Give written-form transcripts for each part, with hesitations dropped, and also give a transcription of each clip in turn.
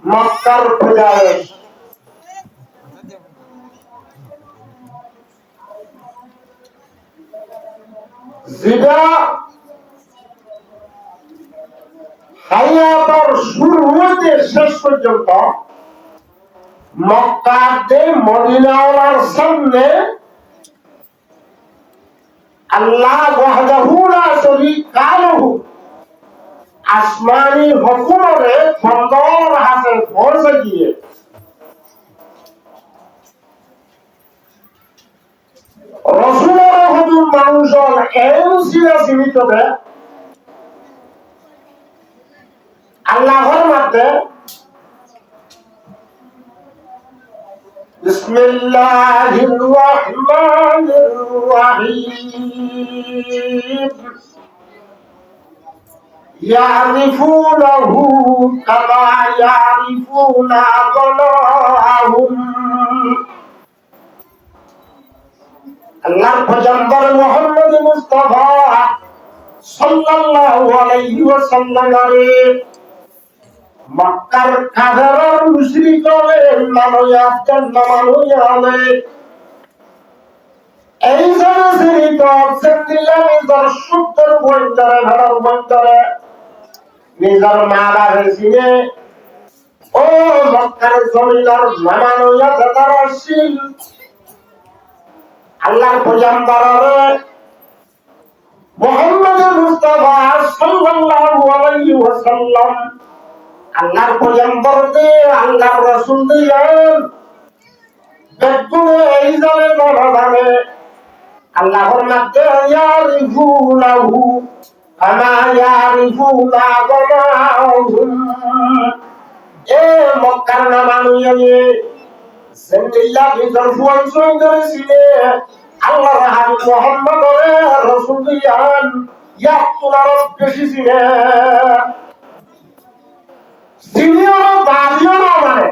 মক্কার পূজায় যেটা হায়াতের শুরু হইতে শেষ পর্যন্ত মক্কাতে মদিনাওয়ালার সামনে আল্লাহ ওয়াহদাহু লা শারীকা লাহু আসমানি হুকুমে খন্দর হাতে পৌঁছে গিয়ে রাসূলের হুজুর মানুষজন এই সিরাসিনি তবে আল্লাহর মধ্যে বিসমিল্লাহির রহমানির রহিম ইয়ারিফুনাহু কামা ইয়ারিফুনা আবনাহুম আল্লাহর পয়গম্বর মুহাম্মদ মুস্তাফা সাল্লাল্লাহু আলাইহি ওয়াসাল্লামের মক্কার কাফের মুশরিকদের নামে এই জনসিত সেন্দিলামি দর্শকদের বন্ধরে ঘরের বন্ধরে নিজের মা বাবার সিনে ও মক্কার জমিনের নামানুয়া যাতারশীল আল্লাহর পয়গম্বরের মুহাম্মদ মুস্তাফা সাল্লাল্লাহু আলাইহি ওয়াসাল্লাম আল্লাহর পয়গম্বর দে আল্লাহর রাসূল দিলেন দেখুন এই জানে নরদানে আল্লাহর মধ্যে ইয়ারিফুনাহু কামা ইয়ারিফুনা আবনাহুম এ মক্কার নামানুয়ে সেন্দিল্লা ভিতর ফুয়ান সুন্দর সিনে আল্লাহর হাবিব মুহাম্মদের রাসূল দিলেন ইয়াতুলার বেশি সিনে সিনিয়র বাদিও না মানে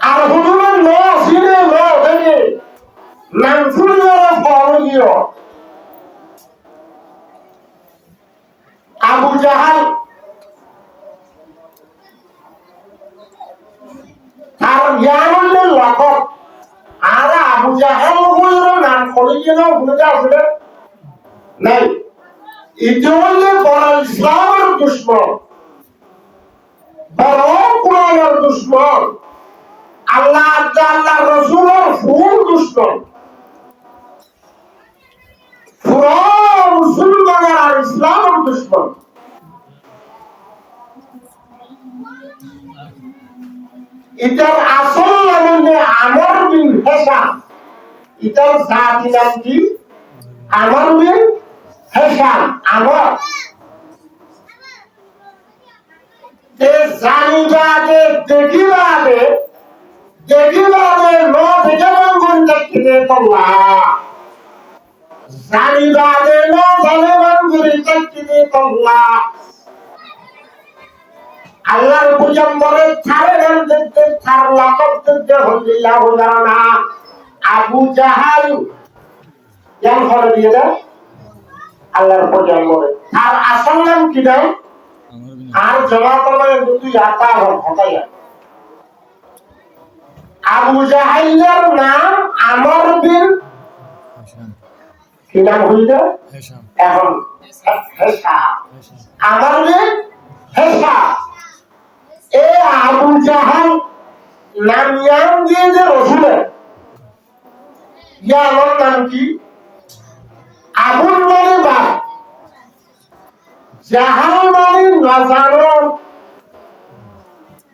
আর হুজুরের ন সিনে ন দেখে নামফুলিয়র ফরলিয় আবু জাহাল তার ইয়ানুল্লাহ লাকব আর আবু জাহাল হুজুরের নাম ফরলিয় ভুলে আসলে নাই ইতিমধ্যে বড় ইসলামের দুশ্মন বড় কোরআনের দুশ্মন আল্লাহ আল্লাহ রসুলের ফুল দুশ্মন পুরো মুসলমানের আর ইসলামের দুশ্মন এটার আসল নাম আমর বিন হিশাম এটার জাতি নাম কি আমর বিন হিশাম আমর যে জানিবাদে দেখিবাদে ন দেখে মঙ্গল দেখতে তোল্লা জানিবাদে ন জানে মঙ্গল দেখতে তোল্লা আল্লাহর পয়গম্বরের ছাড়ে নাম দেখতে ছাড় লাকব দেখতে হল্লিল্লাহ হুজারানা আবু জাহাল কেন করে দিয়ে দেয় আল্লাহর পয়গম্বরের আর আসল নাম কি নাম আর জমাতলে দুটি আতা হতায়া আবু জাহালের নাম আমর বিন কি নাম হইছে এখন হিশাম আমর বিন হিশাম এ আবু জাহাল নাম ইয়াম দিয়ে যে রাসূলের ইয়ার নাম কি আবুল মানে বাপ জাহাল মানে নজারুল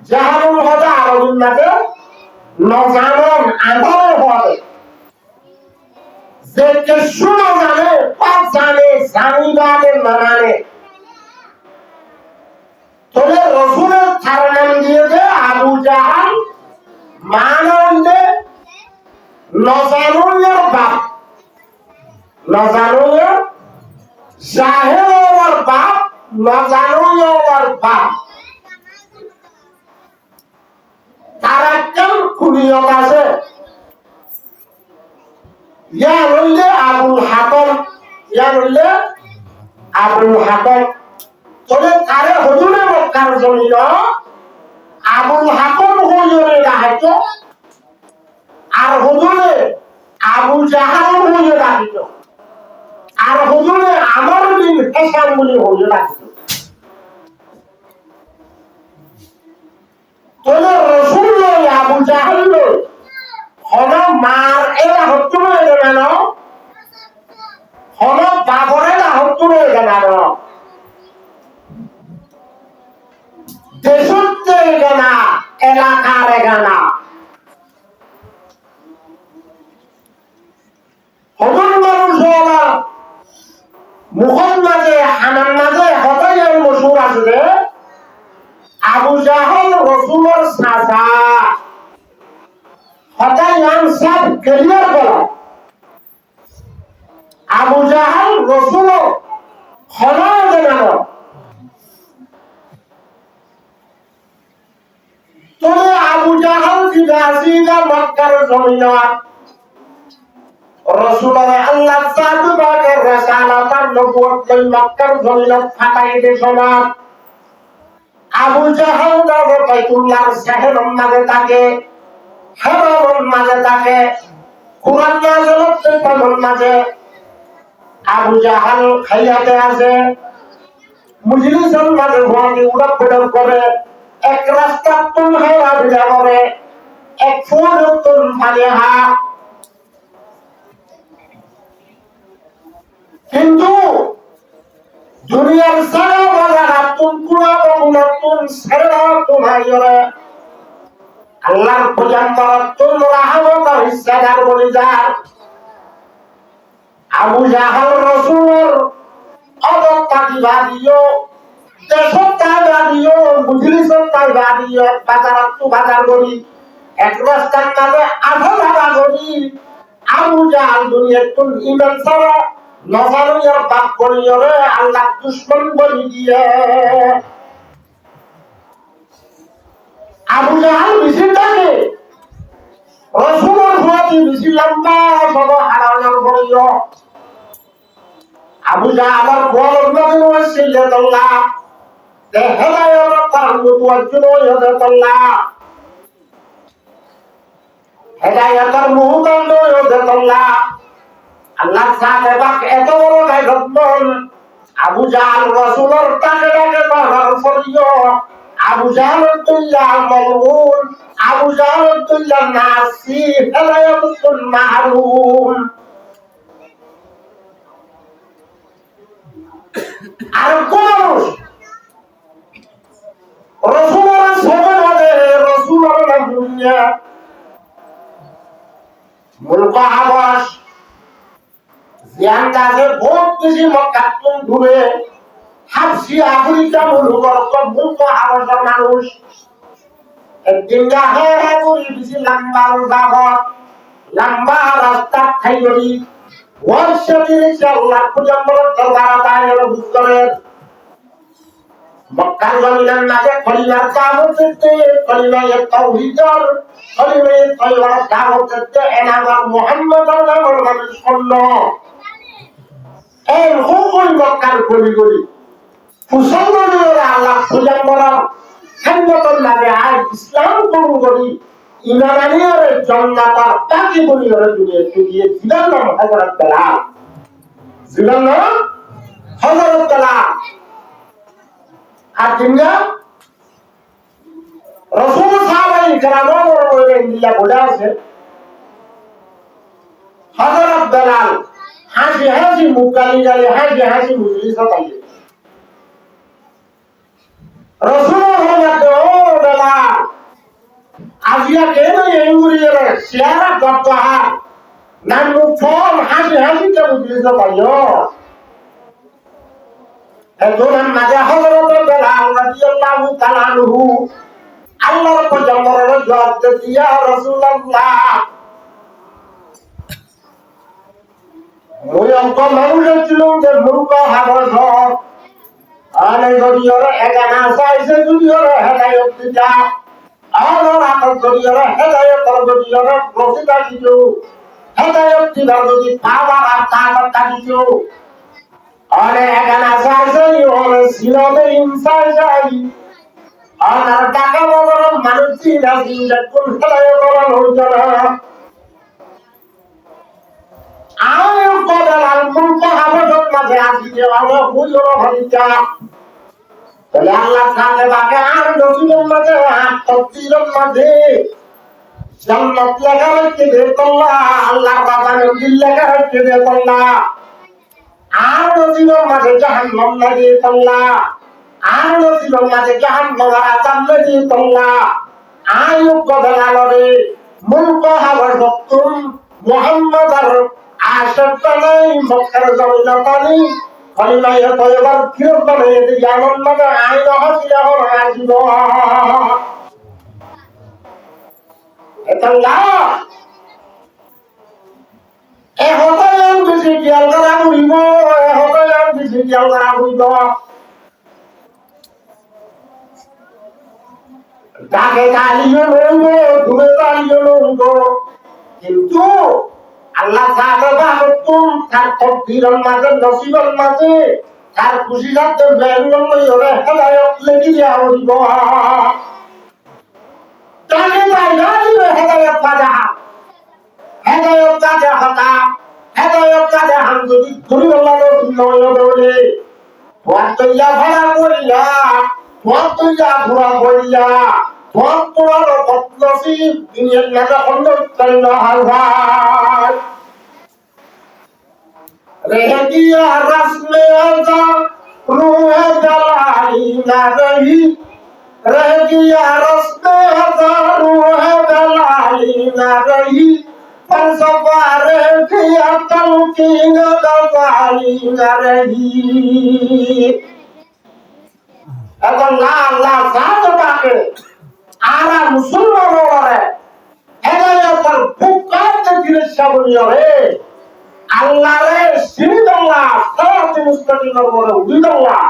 জাহালুল হদা আরবুল নাতে নজারুল আদরে হবে যে কিছু না জানে পাঁচ জানে জানিবাদে মানে তবে রসুলের তার নাম দিয়ে যে আবু জাহাল মানন্দে নজারুলের বাপ নজারুলের জাহেলের বাপ নজারুলের বাপ তার একজন কুনিয়ত আছে ইয়া হইলে আবুল হাকম তবে তারে হুজুরে মক্কার জমিন আবুল হাকম হুজুরে ডাকিত আর হুজুরে আবু জাহাল হুজুরে ডাকিত আর হুজুরে আমর বিন হিশাম বলে হুজুরে ডাকিত। তবে রাসূল লই আবু জাহাল লই হলো মার এরা হচ্ছে না হলো বাবরে না হচ্ছে না দেশের গানা এলাকার গানা হজুর মানুষ মুখের মাঝে হানার মাঝে হতাই মশুর আছে আবু জাহল রসুলের চাচা হতাই নাম সব ক্লিয়ার করা আবু জাহল রসুল হলায় দেন তবে আবু জাহল সিধা মক্কার জমিনাত রাসূলের আল্লাহ সাদুবাকের রিসালাতার নবুয়ত লই মক্কার জমিনাত ফাটাইতে সমাজ আবু জাহল দাও বাইতুল্লাহর শহরের মাঝে থাকে হারামের মাঝে থাকে কুরআন নাযিল হচ্ছে তার মাঝে আবু জাহল খাইয়াতে আছে মুজলিসের মাঝে ভোগে উড়াপড় করে এক রাস্তা তুল হাওয়া বিলা করে এক ফুল তুল ফালিহা কিন্তু দুনিয়ার সারা বাজার তুল কুড়া বাবুলা তুল সেরা তুল হাইরে আল্লাহর পয়গম্বর তুল রাহমতের হিস্সাদার বলে যায় আবু জাহল রাসূলের অবস্থা দিও দেশত দিও মুজলিসত দিও বাজার করি এক রাস্তার মাঝে আধা করি আবু জাহল দুনিয়ার তুল ইমান ছাড়া নজারুয়ার বাপ করিয়রে আল্লাহ দুশমন বলি দিয়ে আবু জাহল বেশি থাকে রাসূলের প্রতি বেশি লম্বা সব হারানোর করিও আবু জাহলের বড় নবী ওয়াসিলাতুল্লাহ তে হেদায়েত তার মুতওয়াজ্জিহ হযরতুল্লাহ হেদায়েতের মুহতাজ হযরতুল্লাহ আল্লাহ সাথে বাক এত বড় গায়রতমন আবু জাহল রাসূলের তাকে পাহাড় করিও আবু জাহল তুল্লাহ মালউন আবু জাহল তুল্লাহ নাসি হেদায়েতুল মাহরুম আর কোন রাসূলের সমাজে রাসূলের দুনিয়া মুলক আবাস জিয়ান্দাজে বহুত বেশি মক্কাতুন ঘুরে হাবশি আফ্রিকা মুলুকর মুলক আবাসের মানুষ একদিন যাহে করি বেশি লম্বা রাস্তা খাইরি ওয়াশাদির আল্লাহ পয়গম্বরের দরবারে দাঁড়িয়ে বুঝরে মক্কার জমিনের মাঝে কলিমার দাওয়াত দিতে কলিমায়ে তাওহীদের কলিমায়ে তয়বার দাওয়াত দিতে এনাবার মুহাম্মদের নামের মানুষ শুনলো এই হুকুম মক্কার গলি মুসলমানের আল্লাহ পয়গম্বরের খেদমতের লাগে আর ইসলাম কবুল করি ইমানিয়র জান্নাতের তাকি বলিয়র দিয়ে দিলেন নাম হযরত বেলাল দিলেন নাম হযরত বেলাল আর দিনা রাসূল সাহাবায়ে কেরামের বলে দিলা বলে আছে হযরত বেলাল হাসি মুকালি গালি হাসি মুজলিস তাই রাসূল হযরত বেলাল আজিয়া কেন এঙ্গুরিয়ে শেয়ারা গপ্পা নাম ফল হাসি কে মুজলিস পাইও একজন মাঝে হযরত বেলাল রাদিয়াল্লাহু তাআলা আনহু আল্লাহর পয়গম্বরের জবাব দিয়া রাসূলুল্লাহ ওই অঙ্ক মানুষ ছিল যে মূর্খ হাবস আনে জড়িয়র এগানা চাইছে জড়িয়র হেদায়ত দিতা আলোর হাতত জড়িয়র হেদায়তর জড়িয়র প্রসিদা দিছো হেদায়ত দিবার যদি পাওয়ার আর তাকত থাকিছো অনেক এখানে চাইছাই অনেক সিলতে ইনসাই যাই আর টাকা বদল মানুষ চিনা চিন্তা কোন খেলায় বলা হইতো না আয় কদল আর মুখ হাবজন মাঝে আসি যে আমরা হুজুর হইতা তাহলে আল্লাহ সাথে বাকে আর নতুনের মাঝে হাত তফসিলের মাঝে জান্নাত লেখা হচ্ছে বেতল্লাহ আল্লাহর বাগানের দিল লেখা হচ্ছে বেতল্লাহ আর নতুনের মাঝে জাহান্নাম লাগিয়ে তল্লাহ আর নতুনের মাঝে জাহান্নামের আযাব লাগিয়ে তল্লাহ আয় কদল আলরে মুলক হাবজন মুহাম্মাদার আশাতালাই মক্কার জমিনাতানি কলিমাই তো এবার ফিরত বানিয়ে দিয়ে এমন ভাবে আইন হাসিলা হলো আসিব এটা না এ হতায়াম বেশি খেয়াল করা বুঝব এ হতায়াম বেশি খেয়াল করা বুঝব ডাকে তালিও লইব ঘুরে তালিও লইব কিন্তু আল্লাহ সাথে বাবতুম তার তকদিরের মাঝে নসিবের মাঝে তার খুশি থাকতে বেরুন লইরে হেদায়েত লেখি দেওয়া হইব তাকে বাইরে দিবে হেদায়েত পাজা হেদায়েত কাজে হতা হেদায়েত কাজে হাম যদি ধরি আল্লাহ নয় বলে ওয়াতইয়া ভাড়া কইয়া ওয়াতইয়া ঘোরা কইয়া ওয়াতরার নসিব দুনিয়ার নাজা খন্ড করিনা হাল रह गया रस्म अज़ा रूह जलाई न रही रह गया रस्म अज़ा रूह जलाई न रही फलसफा रह गया तलकीन गज़ाली न रही এখন আল্লাহ সাথে তাকে আরা মুসলমান হরে হেদায়েতের ফুকাতে দিরেশা বলিরে আল্লাহরে সিনিদাল্লাহ সালাতে মুস্তাকিমের উপরে উদিদাল্লাহ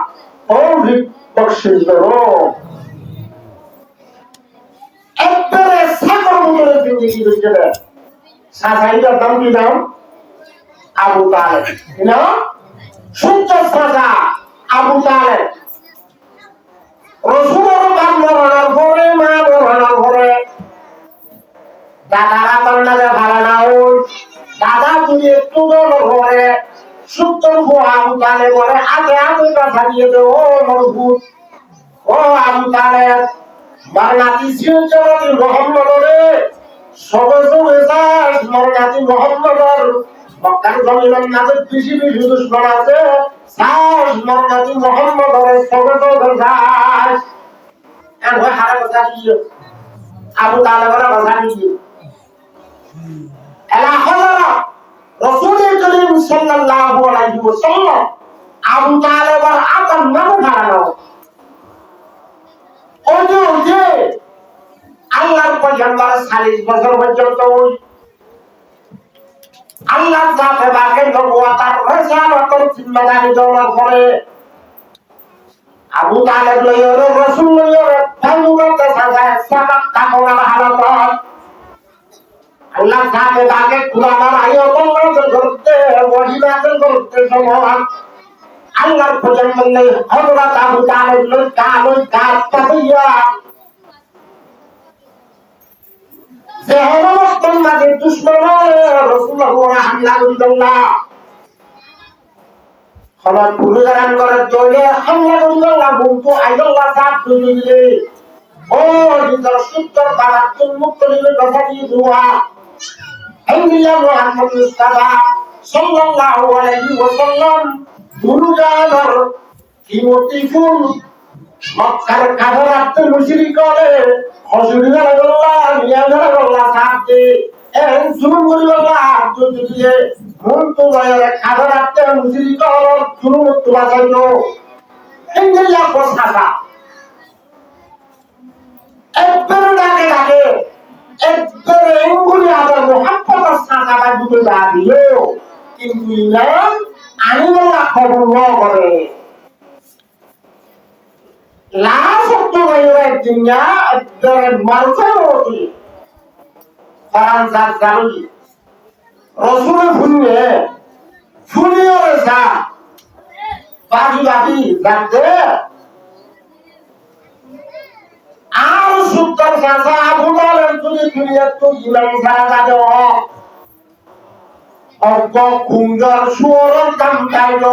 তৌফিক বখশিশ করো একবারে সাগর মতো জিন্দেগি বেঁচে সাজাইটার দাম কি দাম আবু তালেব না সূর্য সাজা আবু তালেব রসুলের বাপ মরণের পরে মা মরণের পরে দাদারা কন্যাদের ভালো না ওই দাদা তুমি একটু ঘরে সুন্দর আবু তালে বলে আগে আগে কথা দিয়ে দে ও মরভূত ও আবু তালে মারনাতি সিউচরতি মোহাম্মদরে সবে সবে যাস মারনাতি মোহাম্মদর মক্কার জমিনের মাঝে বেশি বেশি দুশ্মন আছে যাস মারনাতি মোহাম্মদরে সবে সবে যাস আর ওই হারা কথা দিয়ে আবু তালে বলে কথা দিয়ে এলা হযরা রাসূল করিম সাল্লাল্লাহু আলাইহি ওয়াসাল্লাম আবু তালেবের আতম নাম ধারণা ওই যে আল্লাহর পয়গম্বর 40 বছর পর্যন্ত আল্লাহ যাকে বাকে নবুয়তার রিসালাতের জিম্মাদারি দেওয়ার পরে আবু তালেব লইরে রাসূল লইরে ফাইলুতে সাজায় সাকাত তাকওয়ার হালত আল্লাহ যাকে বাকে কুরআনের আয়াত করতে ওয়াহিদাতের করতে সমান আল্লাহর পয়গম্বর নেই হযরত আবু তালেব লই কাজ পাতিয়া যে হরমস্তন মাঝে দুশ্মন রাসূলুল্লাহ হামলা করিল্লাহ খবর পুরুজারান করে দৌড়ে হামলা করিল্লাহ বলতো আইল্লাহ সাথ দিলে ও নিজের সুন্দর বারাতুল মুক্তলির কথা দিয়ে দুয়া আইল্লাহ মুহাম্মদ মুস্তাফা সাল্লাল্লাহু আলাইহি ওয়াসাল্লাম পুরুজারান কিমতি ফুল মক্কার কাফেরাতে মুশরিক করে হযরত আল্লাহ মিয়াদার আল্লাহ সাথে এন জুলুম করিল্লাহ যদি দিয়ে মন তো বাইরে কাফেরাতে মুশরিক করে জুলুম তো বাজাইলো ইন্দিল্লাহ কোসাসা একবার ডাকে একবার এঙ্গুলি আবার মুহাম্মদ সাসা বা দুটো দা দিও কিন্তু ইলা আমি বলা খবর ন করে La sottovalutare il dunya deve marciare faranza zaruri Rasul funne funne ora বাকি বাকি রাখতে আর সুন্দর চাষা আবু তালেব যদি দুনিয়া তো ইমান ছাড়া যাবে অজ্ঞ কুঞ্জর সুয়রের দাম চাইল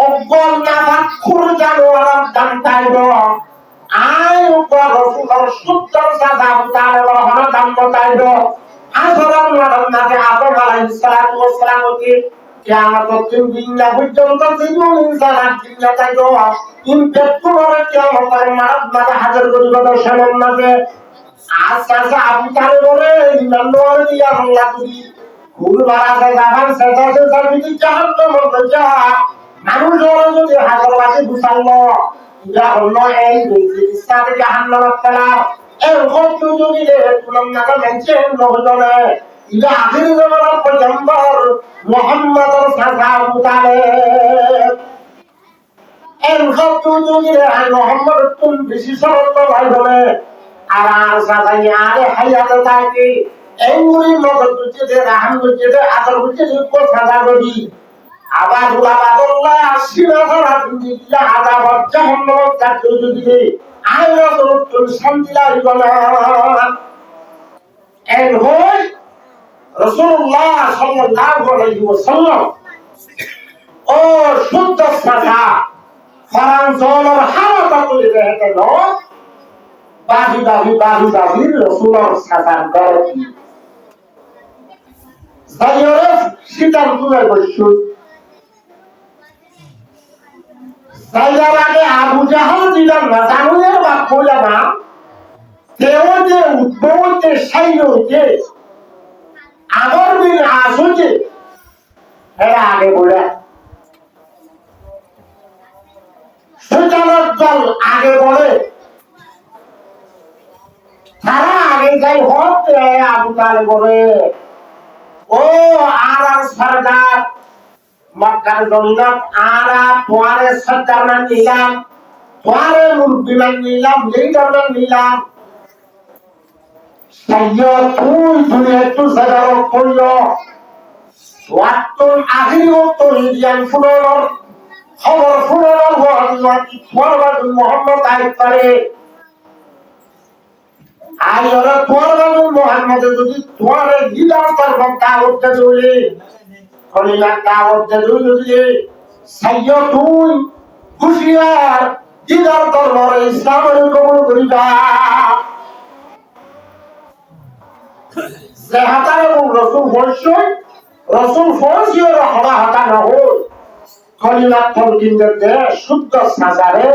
অজ্ঞ নাভাক্ষুর জানোয়ারের দাম চাইল আয় উপর রসুলের সুন্দর চাষা আবু তালেবের হন দাম চাইল আসরের মাঠে আদম আলাইহিস সালাতু ওয়াস সালাম কে কিয়ামতের দিন পর্যন্ত জীবন ইনসান জিন্দা থাকবে ইনফেক্টরে কিয়ামতের মাঠে হাজির করিবে সেমন মাঝে আচ্ছা আবু তালেবের ইমান নয় দিয়া আল্লাহ তুমি ভুল বাড়াতে যাবেন সেটা যদি জাহান্নামের মধ্যে মানুষ যদি হাজারবাদী ঘুষালো যা হলো এই ইসলামে জাহান্নামের ফেলা এরকম যদি তুলন না মেনছেন নহলে ইলা আখির জামানার পয়গম্বর মুহাম্মদের সাথে মুতালে এরকম যদি মুহাম্মদ তুম বেশি সরল ভাই বলে আর সাজাই আরে হায়াতে থাকে এই মুড়ি মদত বুঝতে রাহাম বুঝতে আদর বুঝতে কো সাজা করি আবার উলাবাদুল্লাহ সিরাজরা দিল্লা আযাব জাহান্নাম কাটু যদি আয়রা তো শান্তি লাগবে না এই হই রাসূলুল্লাহ সাল্লাল্লাহু আলাইহি ওয়াসাল্লাম ও শুদ্ধ সাজা ফরানজলের হালাত করে দেখে লো বাহি রাসূলুল্লাহ সাজান করে Sayore sitam tular boshu. Sayarage Abu Jahal dilam na zanuler bak bola na. Teoje utbote sayoje. Amar bin Asoje. Era age bola. Sutanar dal age bole. Tara age jai hote Abu Talib bole. ও আর সরদার মক্কার জমিনত আরা তোয়ারে সরদার মান নিলাম তোয়ারে মুরব্বি মান নিলাম leader মান নিলাম সাইয়্যদ তুই দুনিয়া তু সাদার কইল ওয়াক্তুল আখিরি ওয়াক্ত হিদিয়ান ফুলর খবর ফুলর ওয়াতি ফরওয়ার্ড মুহাম্মদ আইত করে আইয়রা তোয়ারে মুহাম্মদ যদি তোয়ারে লিডার করব দাওয়াত দিলে কলিমা দাওয়াত দিলে সাইয়্যদ তুই হুশিয়ার লিডার দরবার ইসলামের কবুল করিবা জাহাতার রাসূল ফরশই রাসূল ফরশির হলা হতা না হই কলিমা তলকিন দে শুদ্ধ সাজারে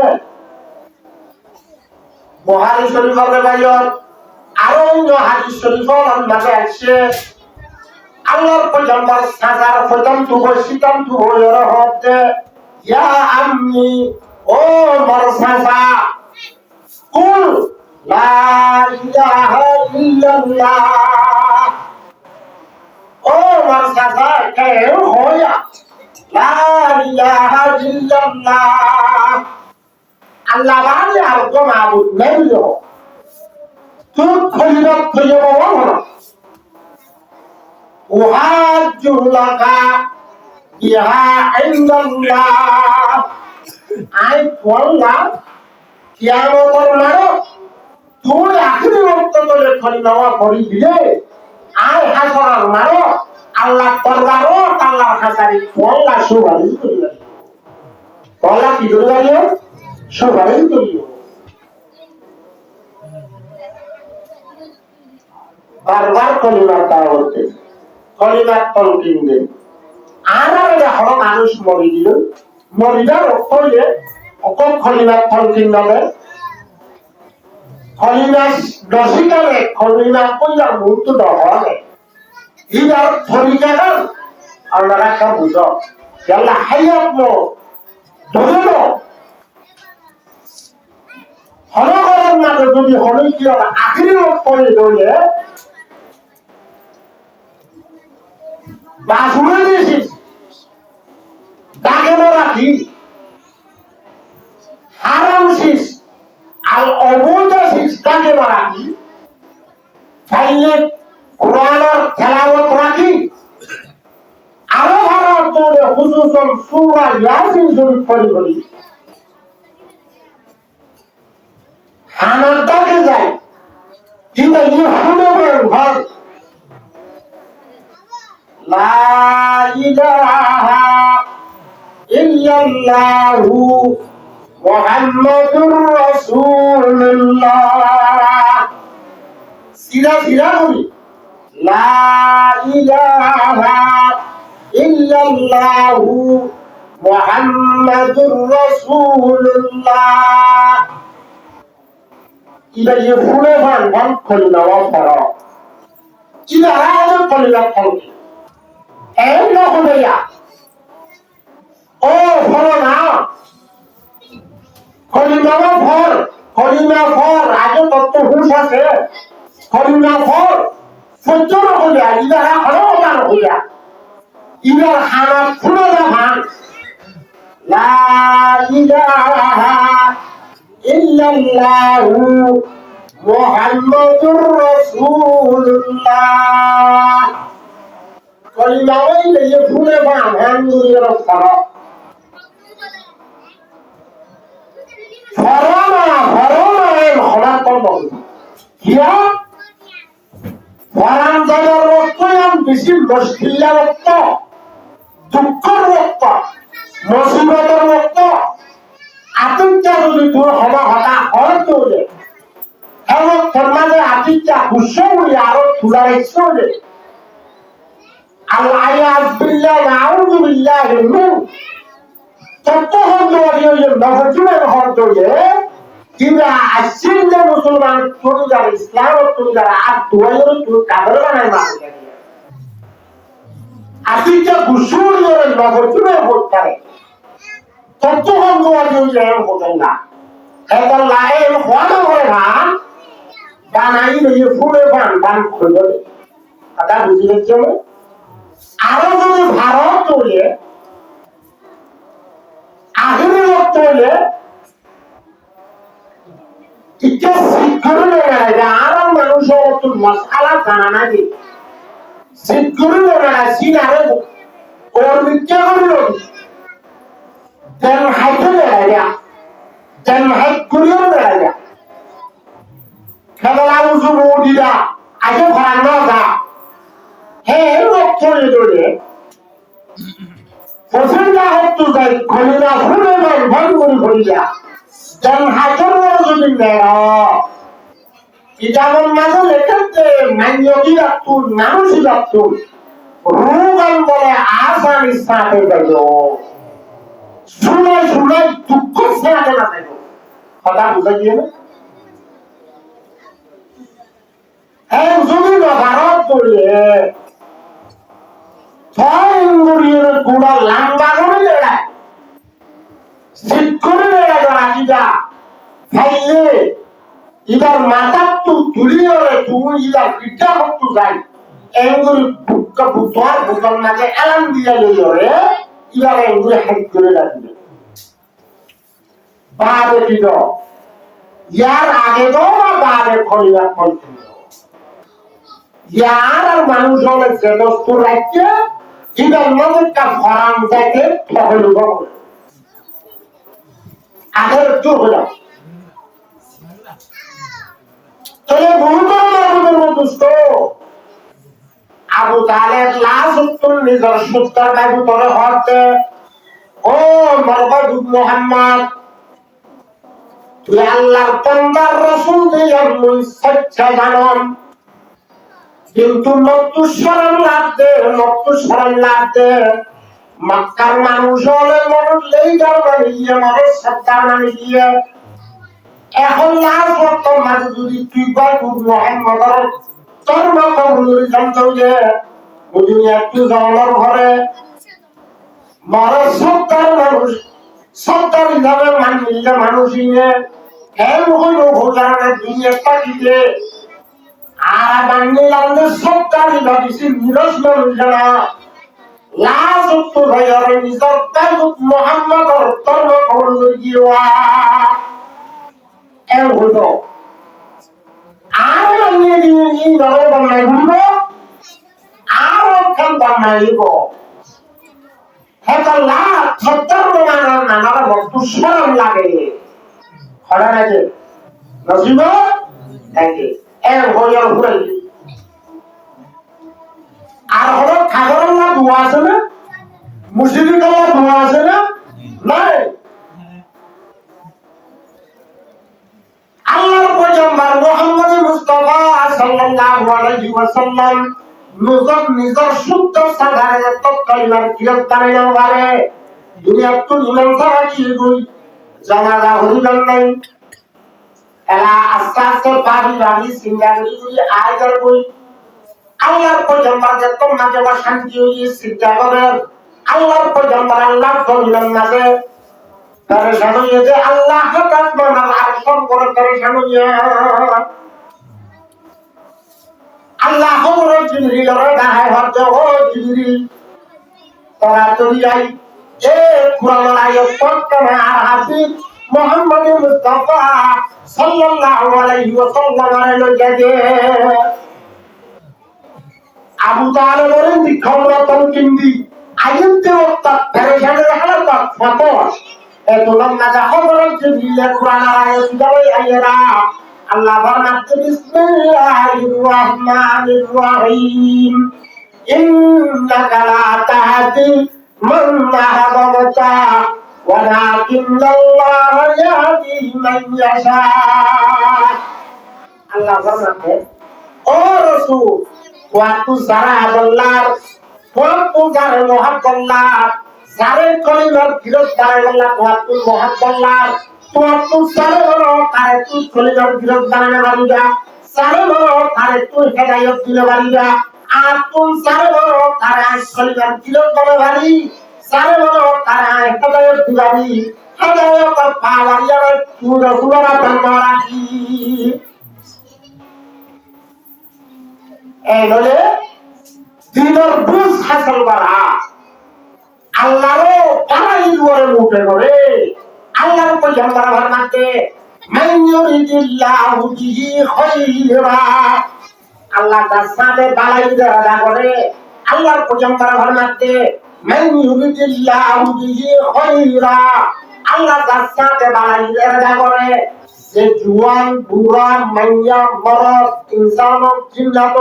বুখারী শরীফের রিওয়ায়াত আরো অন্য হাদিস শরীফের মাঝে আছে আল্লাহর পয়গম্বর সাজার প্রথম তু বসিতাম তু হইর হতে ইয়া আম্মি ও মারসাফা কুল লা ইলাহা ইল্লাল্লাহ ও মারসাফা কে হইয়া লা ইলাহা ইল্লাল্লাহ আল্লাহ বাদে আর কোন মাবুদ নেই তুই খলিলত হইয়া বলো উহাজ্জুলাকা ইহা ইল্লাল্লাহ আই বললা কিয়ামতের মারে তুই আখিরি ওয়াক্ত তোলে খলিলাওয়া করি দিলে আই হাসরের মারে আল্লাহ দরবারও আল্লাহর কাছে বললা সুপারিশ করিবে বললা কি করিবে সুপারিশ করিবে বারবার কলিমার দাওয়াত দেন কলিমার তলকিন দেন আর হল মানুষ মরি দিল মরিবার অক্ষরে অকল কলিমার তলকিন নামে কলিমা দশিকালে কলিমা কইলা মুহূর্ত নহলে ইবার থরিকাগান আপনারা একটা বুঝ আল্লাহ হাইয়াত নো ধরে নো হলকরের মাঝে যদি হলই কি হবে আখিরি করে ধরলে বাসুরে দিয়েছিস ডাকে রাখি হারামছিস আর অবৈধছিস ডাকে রাখি চাইলে কোরআনের তেলাওয়াত রাখি আরো ভালো তোরে হুজুর সূরা ইয়াসিন শরীফ পড়ি আমার ডাকে যায় কিন্তু এই শুনবেন ভাই লা ইলাহা ইল্লাল্লাহু মুহাম্মাদুর রাসূলুল্লাহ সিরা সিরা বলি লা ইলাহা ইল্লাল্লাহু মুহাম্মাদুর রাসূলুল্লাহ ইবা ইফুলে ভান খলিনা ওয়া ফারা ইবা হাদা খলিনা খলকি এই না হইয়া ও ফলো না খলিনা ওয়া ফর খলিনা ফর আগে তত হুশ আছে খলিনা ফর সজ্জন হইয়া ইবা হলো না হইয়া ইবা হানা ফুলে না ভান লা ইলাহা ইল্লাল্লাহু মুহাম্মাদুর রাসূলুল্লাহ কলিমা হইলে যে ফুলে বা আলহামদুলিল্লাহ ফরজ ফরজ খলাত করব কিয়া ফরান জায়গার রক্তয়াম বেশি মুশকিলা রক্ত দুঃখের রক্ত মুসিবতের রক্ত আতঙ্কা যদি তোর হবা হতা হয় তোলে এবং তোর মাঝে আতিকা হুসে উড়ে আরো তুলার ইচ্ছে উড়ে আল্লাহ বিল্লাহ নাউযু বিল্লাহি মিন ততক্ষণ দোয়ারি হইলে নফজুমের হদ হইলে কিংবা আসছেন যে মুসলমান তুমি যারা ইসলাম তুমি যারা আর দোয়াইয়ের তুমি কাদের বানায় মাসে আতিকা হুসে উড়ে নফজুমের হদ পারে ততক্ষণ দোয়ারি হইলে এরকম হতেন না এখন লাইন হওয়া করে ভান বানাই লইয়ে ফুলে বান খুলে কথা বুঝি দেখছে আরো যদি ভারত তৈলে আধুনিক লোক তৈলে ইচ্ছা শিক্ষারও নেয় আরো মানুষের তোর মশালা জানা নাকি শিক্ষারও নেয় সিন আরে ওর মিথ্যা করিল তেন হাইতে নেয় তেন হাইট করিও নেয় খেলা উঁচু বৌদিরা আগে ভাড়া না যা হ্যাঁ লোক চলে চলে পছন্দা হতো যাই খলিনা ফুলে ভন করে ভরিয়া যেন হাতের যদি নেয় ইটামন মাঝে লেখাতে মান্যকি রাখতুন মানুষই রাখতুন রোগান বলে আসান ইসলামে গেল শুনে শুনে দুঃখ সেরাতে না গেল কথা বুঝা গিয়ে না হ্যাঁ যদি না ভারত করলে ছয়গুড়ির গুড়া লাম্বা করে বেড়ায় শীত করে বেড়ায় রাখিটা খাইলে ইবার মাথার তো তুলিয়ে তুমি ইবার পিঠা করতে যাই এগুলি বুদ্ধর বুদ্ধর মাঝে এলাম দিয়া লইলে ইবার এগুলি হাইট করে রাখবে বাদে দিল ইয়ার আগে তো বা বাদে খলিবার ফল ছিল ইয়ার আর মানুষ হলে যে বস্তু রাখছে ইবার মধ্যে ফরাম যাইতে ঠকল আগের চোখ হল তবে বহুতর দুষ্ট আবু তালেব লাশ উত্তর নিজের সুত্তর বাবু তোরে হতে ও মরবদ মুহাম্মদ তুই আল্লাহর বান্দার রাসূল দিয়ে মুই সত্য জানম কিন্তু মতুস্মরণ লাগতে মক্কার মানুষ হলে মরলেই যাবে ইয়ে মরে সত্তা নামে দিয়ে এখন লাশ বর্তমান যদি তুই বাবু মুহাম্মদের ধর্ম কবুল জানতে যে বুঝিনি একটু জঙ্গলের ঘরে মরে সত্তার মানুষ সত্তার হিসাবে মানলে মানুষই নে কেন হইল ভোজানে দুনিয়া পাঠিয়ে আর বাংলার সত্তার হিসাবে নিরস মানুষ জানা লাশ উত্তর হয়ে নিজের তাইবুত মুহাম্মদের ধর্ম কবুল গিয়া এর হইল আর নিয়ে দিয়ে এই দলে বানাই হইব আর ওখান বানাইব হেতলা ছত্তর মানার নানার মতো শরম লাগে হরে নাকি নজিব নাকি এর হইয়ার ঘুরাই আর হলো খাগরল্লা দোয়া আছে না মুসলিমুল্লাহ দোয়া আছে না নাই আল্লাহর পয়গম্বর মুহাম্মদ মুস্তাফা সাল্লাল্লাহু আলাইহি ওয়াসাল্লাম নিজের শুদ্ধ সাধারণ তৎকালীন গিরফতারে নেওয়ারে দুনিয়ার তো ইমান ছাড়া কি গই জানাজা হইল নাই এরা আস্তে আস্তে পারি সিঙ্গারি গুলি আয়ার বই আল্লাহর পয়গম্বর যে তোমাকে শান্তি হইয়ে চিন্তা করে আল্লাহর পয়গম্বর আল্লাহর জমিনের মাঝে পরেশান হয়ে যে আল্লাহ হঠাৎ মানার আরশন করে পরেশান হইয়া আল্লাহ বড় জিবরিলের গায়ে হাত ও জিবরিল তোরা তুই এ কুরআনের আয়াত পড়তে আর হাফিজ মুহাম্মদ মুস্তাফা সাল্লাল্লাহু আলাইহি ওয়াসাল্লামের লগে আবু তালেবের নিখমরতন কিন্দি আইতে ওটা পরেশানের হালত ফতোস এতলাম না খবরের জিবরিলের কুরআনের আয়াত গায় আইরা আল্লাহ ফরমাতে বিসমিল্লাহির রহমানির রহিম ইন্নাকা লা তাহদি মান আহবাবতা ওয়ালাকিন্নাল্লাহ ইয়াহদি মান ইয়াশা আল্লাহ ফরমাতে ও রাসূল ওয়াতু যারা আল্লাহর ওয়াতু যারা মুহাব্বাল্লাহ যারা কলিমার বিরোধ করে আল্লাহ ওয়াতু মুহাব্বাল্লাহ ওয়াতু যারা তারে তুই কলিমার বিরোধ বানানো পারিবা যারা তারে তুই হেদায়েত দিতে পারিবা আর তুই যারা তারে কলিমার বিরোধ বানানো পারি যারা তারে হেদায়েত দিবারি হেদায়েত পাওয়ারিয়া তুই রাসূলরা বান্দা রাখি এই বলে দিনের বুঝ হাসিল করা আল্লাহরও পালাই দুয়ারে মুখে করে আল্লাহর পয়গম্বর ফরমাতে মান ইউরিদিল্লাহু বিহি খায়রা আল্লাহ তার সাথে বালাই দেওয়া করে আল্লাহর পয়গম্বর ফরমাতে মান ইউরিদিল্লাহু বিহি খায়রা আল্লাহ তার সাথে বালাই দেওয়া করে যে জুয়ান বুড়া মাইয়া মরদ ইনসান জিন্নাত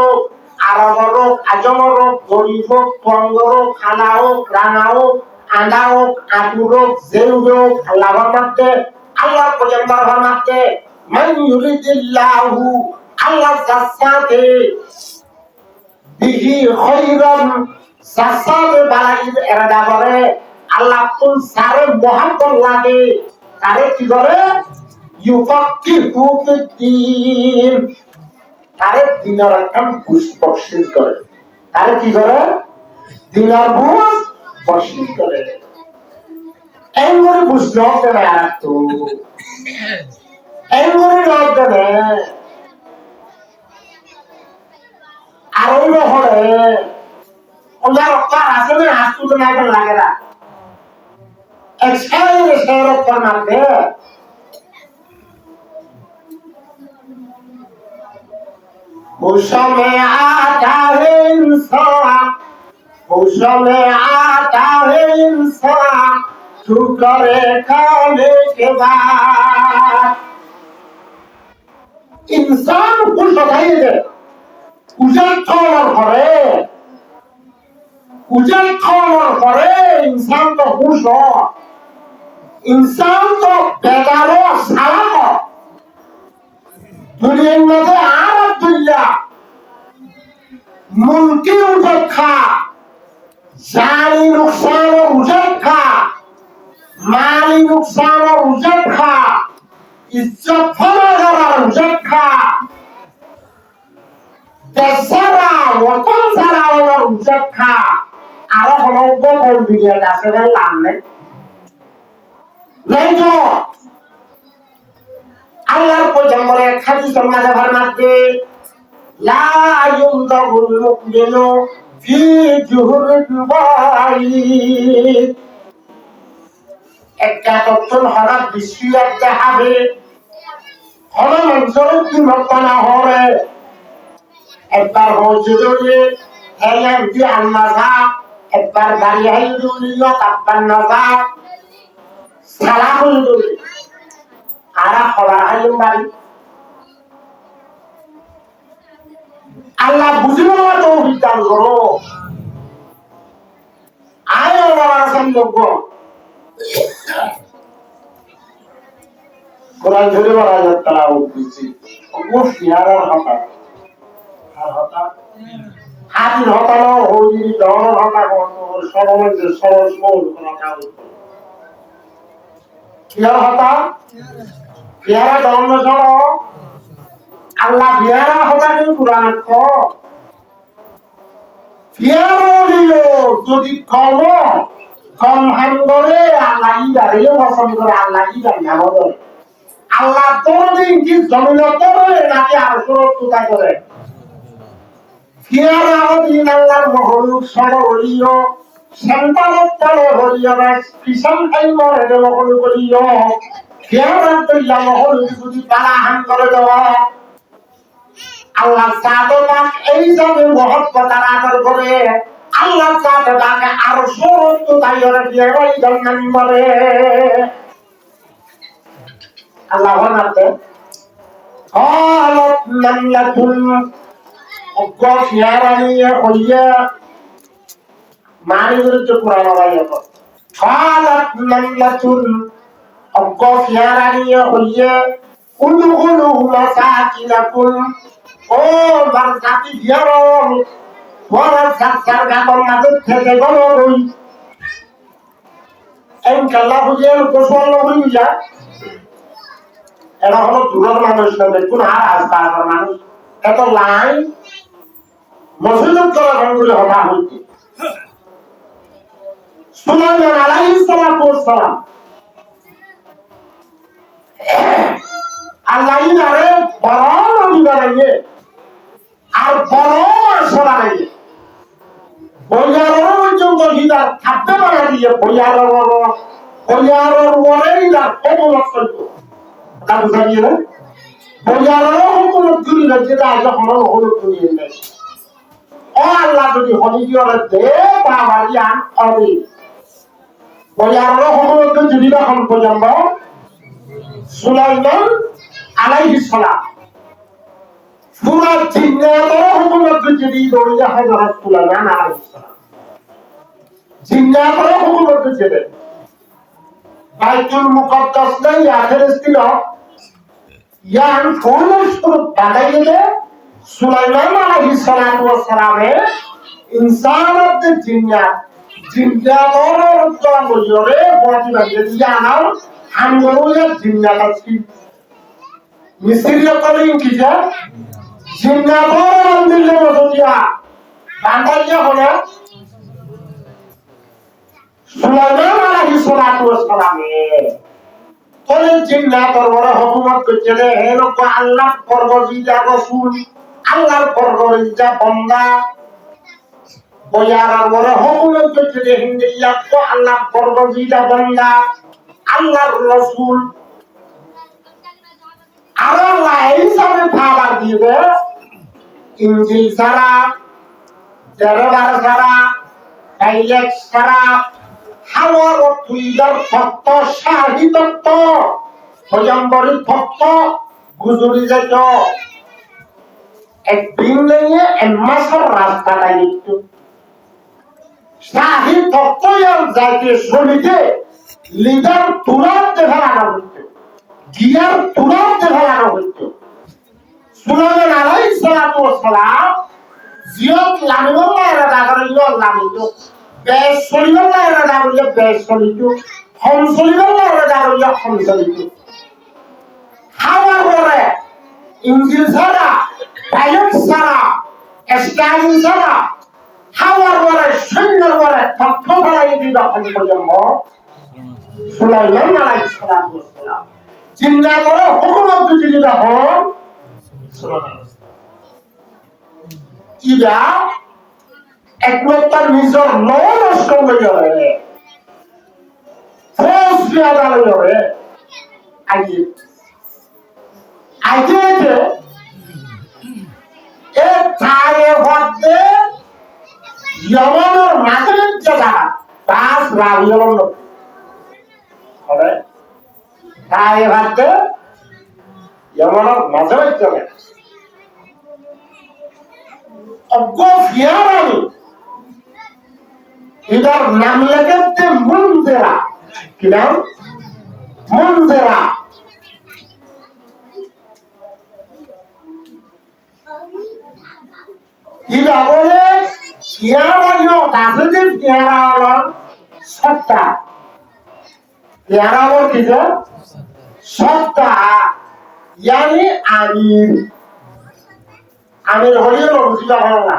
আরব রোগ আজম রোগ গরিব হোক পঙ্গ রোগ খানা হোক রাঙা হোক আন্দা হোক আটু রোগ জেউ রোগ আল্লাহ ফরমাতে আল্লাহ পয়গম্বর ফরমাতে মান ইউরিদিল্লাহু আল্লাহ সাসাতে বিহি খায়রান সাসাতে বালাইর এরাদা করে আল্লাহ তুল সারে মোহাম্মদ লাগে তারে কি করে ইউফাক্কিহু ফিদ্দীন তারে দিনের কাম বুঝ বকশিশ করে তারে কি করে দিনের বুঝ বকশিশ করে এই করে বুঝতে হবে না তো এই করে লাগবে না আর ওই হলে ওনার অকার আছে না হাসতে না লাগে না এক্সপায়ার শেয়ার করতে होशों में आता है इंसान होशों में आता है इंसान तू करे खाने के बाद इंसान खुश होता है उजल थोड़ा करे इंसान तो खुश हो इंसान तो बेगारो साला हो दुनिया में से आरब दुनिया मुल्की उजत खा जानी नुकसान और उजत खा माली नुकसान और उजत खा इज्जत फरागर और उजत खा दसरा वतन सरा और उजत खा आरो हम लोग को दुनिया का से लाने नहीं तो আল্লাহর পয়গম্বরের হাদিসের মাঝে ফরমাতে লা ইউনদাহুল মুমিনু ফি জুহুরিল ওয়াইদ একটা তখন হঠাৎ বিশ্বয়াত দেখাবে হলো মানুষের কি মতানা হবে একবার হয়েছে যে হেলেন যে আল্লাহ একবার গাড়ি হাইল তাপ্পান নজা সালা হইল আর খবর হাইল বাড়ি আল্লাহ বুঝিব না তো বিজ্ঞান করো আয় আমার সম্ভব কোরআন ধরে বলা যায় তারা উঠছি অবশ্যই আর হতা আর হতা হাতির হতানো হইলি দহনের হতা সরমের সরস মৌল কোনো কাজ কিয়ার হতা বিহারা ধর্ম সর আল্লাহ বিহারা হতা কিন্তু কোরআন যদি কম হান করে আল্লাহ ইদারেও পছন্দ করে আল্লাহ ইদার নাম করে আল্লাহ তোর দিন কি জমিনত করে নাকি আর সুরক্ষা করে ফিয়ারা দিন আল্লাহর মহলুক সর হলিও সন্তানের তলে হলিও কিষান খাই মরে মহলু করিও ফিয়ারা তৈলা মহলুক যদি পালা হান করে দেওয়া আল্লাহ সাদমাক এই যাবে মহব্বত আদর করে আল্লাহ সাদমাকে আর সুরক্ষা দায়রে দিয়ে ওই জান্নাত মরে আল্লাহ বলতে قالت نملة অজ্ঞ ফিয়ারানিয়ে হইয়া মানি বিরুদ্ধে কোরআন আয়াত قالت نملة অজ্ঞ ফিয়ারানিয়ে হইয়া উদখুলু মাসাকিনাকুম ও বারসাতি ফিয়ারন ওরা সাতসার গাবন মাঝে থেকে গেল ওই এই কাল্লা বুঝিয়ে গোসল হই যা এটা হলো দূরের মানুষ না দেখুন আর আসবার মানুষ এত লাইন মসজিদ করা রঙগুলি হতা হইতে সুলাইমান আলাইহিস সালাতু ওয়াস সালাম আল্লাহ ইনারে বড় নবী বানাইয়ে আর বড় মাসা বানাইয়ে বইয়ারও পর্যন্ত হিদার থাকতে বানা দিয়ে বইয়ারও ওরে হিদার কবলত করত তা বুঝা গিয়ে না বইয়ারও হুকুমত করি না যেটা যখন হুকুমত করি নেই ও আল্লাহ যদি হলি দিয়ে দে বাবারি আন হবে বইয়ারও হুকুমত যদি যখন পর্যন্ত সুলাইমান আলাইহিস সালাম পুরা জিন্নাতের হুকুমত যদি দরিয়া হযরত সুলাইমান আলাইহিস সালাম জিন্নাতের হুকুমত যদি বাইতুল মুকদ্দাস নাই ফিলিস্তিন ইয়ান ফুলস্তুর বানাইলে সুলাইমান আলাইহিস সালাতু ওয়াস সালামে ইনসানত জিন্নাতের জন্য জোরে বড়িবা ইয়ানার হামগুলো জিন্নাত আছে মিসরিয়া কলিং কিজা জিন্নাতের মন্দিরে বসিয়া বান্দাইয়া হলো সুলাইমান আলাইহিস সালাতু ওয়াস সালামে তোলে জিন্নাতের বড় হুকুমত করছে রে হে লোক আল্লাহ পরগজিদা রাসূল আল্লাহর পরগজিদা বান্দা বয়ার বড় হুকুমত করছে রে হিন্দিয়া তো আল্লাহ পরগজিদা বান্দা আল্লাহর রাসূল আর আল্লাহ এই সামনে খাবার দিবে ইনজিল ছাড়া তেরবার ছাড়া ডাইলেক ছাড়া হাওয়ার তুইদার ভক্ত শাহী ভক্ত পয়গম্বরী ভক্ত গুজরি যেত একদিন নিয়ে এমাসের রাস্তাটা একটু শাহী ভক্ত যাইতে শরীরে লিডার তুরাত দেখানো হইত গিয়ার তুরাত দেখানো হইত সুলাইমান আলাইহিস সালাতু ওয়াস সালাম জিয়ত লামিবল্লাহ রাদা করিল লামিত বেশ সলিবল্লাহ রাদা করিল বেশ সলিত হম সলিবল্লাহ রাদা করিল হম সলিত হাওয়া করে ইনজিল ছাড়া বাইবেল ছাড়া স্টাইল ছাড়া হাওয়া করে সৈন্যর করে তথ্য ফলাই দিল এখন পর্যন্ত সুলাইমান আলাইহিস সালাতু ওয়াস সালাম জিন্দা করে হুকুমত দিল তখন ইরা একমাত্র নিজের নষ্ট হয়ে যাবে ফোর্স দেওয়া যাবে আগে আগে এ তারে হতে ইয়ামানের মাঝে রাবিয়ল হবে তাই ভাবতে যেমন মাঝে হচ্ছে না অজ্ঞ ফিয়ারানি এটার নাম লেখাতে মুনজেরা কি নাম মুনজেরা এটা বলে ফিয়ারানিও কাছে যে ফিয়ারা হলো সত্তা ফিয়ারা হলো কি যে সত্তা ইয়ানি আমির আমির হইল বুঝিলা হল না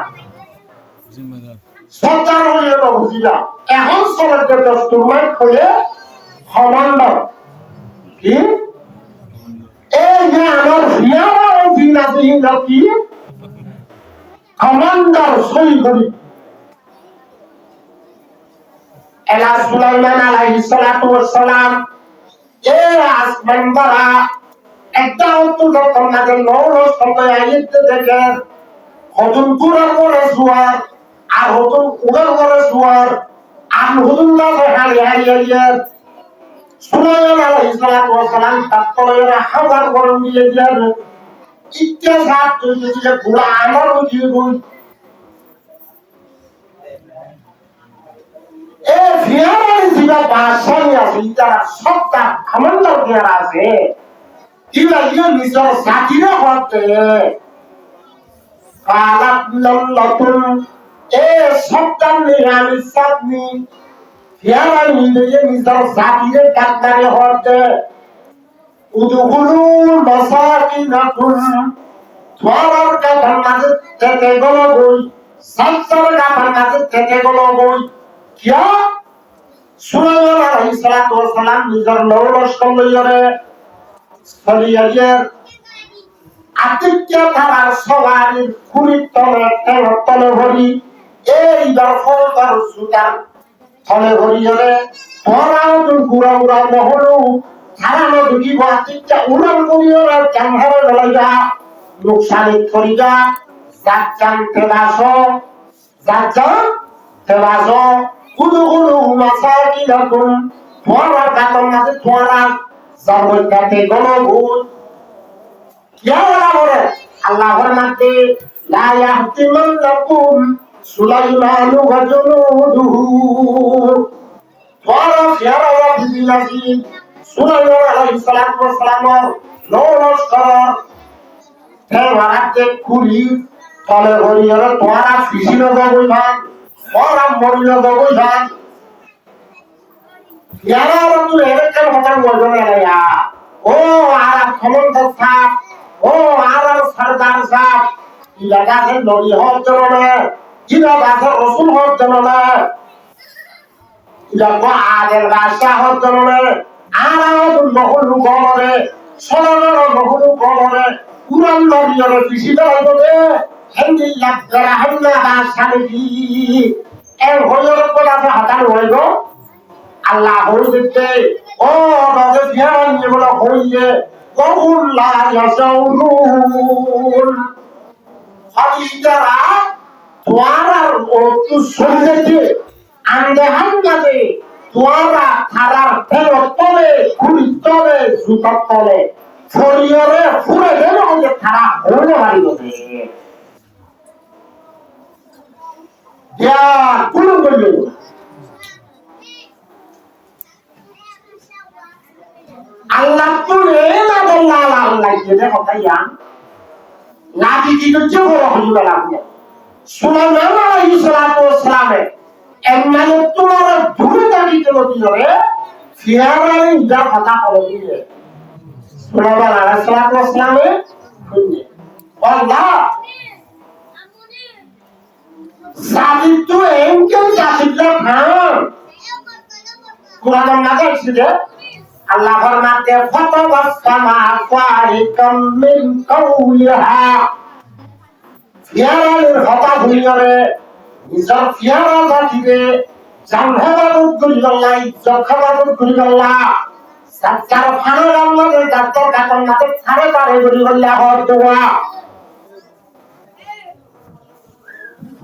সত্তার হইল বুঝিলা এখন সমাজের দস্তুরমাই খুলে কমান্ডার কি এই যে আমার ফিয়ারা অধীন আছে কি কমান্ডার সই করি এলা সুলাইমান আলাইহিস সালাতু ওয়াস সালাম এই আসমান দ্বারা একটা অন্তত যখন নাকি নৌরস সময় আইতে দেখে হতুন কুড়ার করে শুয়ার আর হতুন উড়ার করে শুয়ার আর হতুন না হারিয়ে হারিয়ে সুলাইমান আলাইহিস সালাতু ওয়াস সালাম তাত্তরে হাজার গরম দিয়ে দিলেন ইতিহাস তৈরি যে ঘোড়া আমারও দিয়ে বই এই ফিয়ারানি যেটা বাসানি আছে যারা সবটা কমান্ডার ফিয়ারা আছে এরা ইয়ে নিজের জাতিরে হতে কালাত নতুন এ সবটার নিরামি সাতনি ফিয়ারানি নিজের জাতিরে ডাক্তারে হতে উদুহুলু মাসাকিনাকুম তোমার কাঁথার মাঝে থেকে গেল বই সাতটার কাঁথার মাঝে থেকে গেল বই কিয়া সুলাইমান আলাইহিস সালাতু ওয়াস সালাম নিজের নৌলস্কর লইয়ারে সলিয়ার আতিক্য তার সবারির কুড়ির তলে ভরি এই দর্শন তার সুতার তলে ভরিয়ারে তোরাও তো গুড়া গুড়া মহলু ধারানো দুটিব আতিক্য উড়ান করিয়ারে জানহারে লইয়া লোকসানি করিয়া যাচ্চান তেবাস কুদুগুলু মাসাকিনাকুম তোরা কাতন মাঝে তোরা জাবর কাটে গলভূত কিয়া বলে আল্লাহর নামে লা ইয়াহতিমান্নাকুম সুলাইমানু ওয়া জুনুদুহু তোরা ফিয়ারা বিল্লাহি সুলাইমান আলাইহিস সালাতু ওয়াস সালাম নৌলস্কর তেওয়ারাতে কুলি তলে হরিয়ারে তোরা ফিসিনো গবইভান তোরা মরিনো গবইভান ইয়ারা বন্ধু এরকম হতার মজনে আয়া ও আর ক্ষমতা সাপ ও আর সরদার সাপ কি লাগাছে নবী হওয়ার জন্য না কি লাগাছে রসুল হওয়ার জন্য না যখন আদের বাদশাহ হওয়ার জন্য না আর নহলু গমরে সরলের নহলু গমরে কুরআন নবীর পিছি দাঁড়াইব দে হিন্দি লাগরা হাল্লা বাদশাহ কি এর হইর কথা হাতার হইব আল্লাহ হইতে ও নজে ধ্যান যেগুলো হইয়ে কবুল্লা ইয়াসাউরুন হাদিদারা তোয়ারার ও তু শুনতে আন্দে হাঙ্গাতে তোয়ারা থারার ফেরো তলে খুলি তলে জুতার তলে ফরিয়রে ফুরে গেল যে থারা হইলে বাড়ি বসে দিয়া কুলুম করল আল্লাহ তো না বললা আল্লাহ যেটা কথাইয়া নাকি কিন্তু যে বড় হইবে লাগবে সুলাইমান আলাইহিস সালাতু ওয়াস সালাম এমনে তোমার ধরে দাঁড়িয়ে দিলে ফিরাউন যা কথা বলে দিলে সুলাইমান আলাইহিস সালাতু ওয়াস সালাম শুনে আল্লাহ জাতির তো এমকেও জাতিটা খান কোরআন নাগাল ছিল আল্লাহ ফরমাতে ফাতাওয়াসসামা ফারিকাম মিন কাউলিহা ফিরাউনের কথা ভুলিয়রে নিজের ফিরাউন জাতিরে জানহাবাদত করিল্লাহ ইজ্জতখাবাদত করিল্লাহ সাচ্চার ফানার আল্লাহর জাতর কাতন নাতে ছাড়ে পারে করিল্লাহ হরদুয়া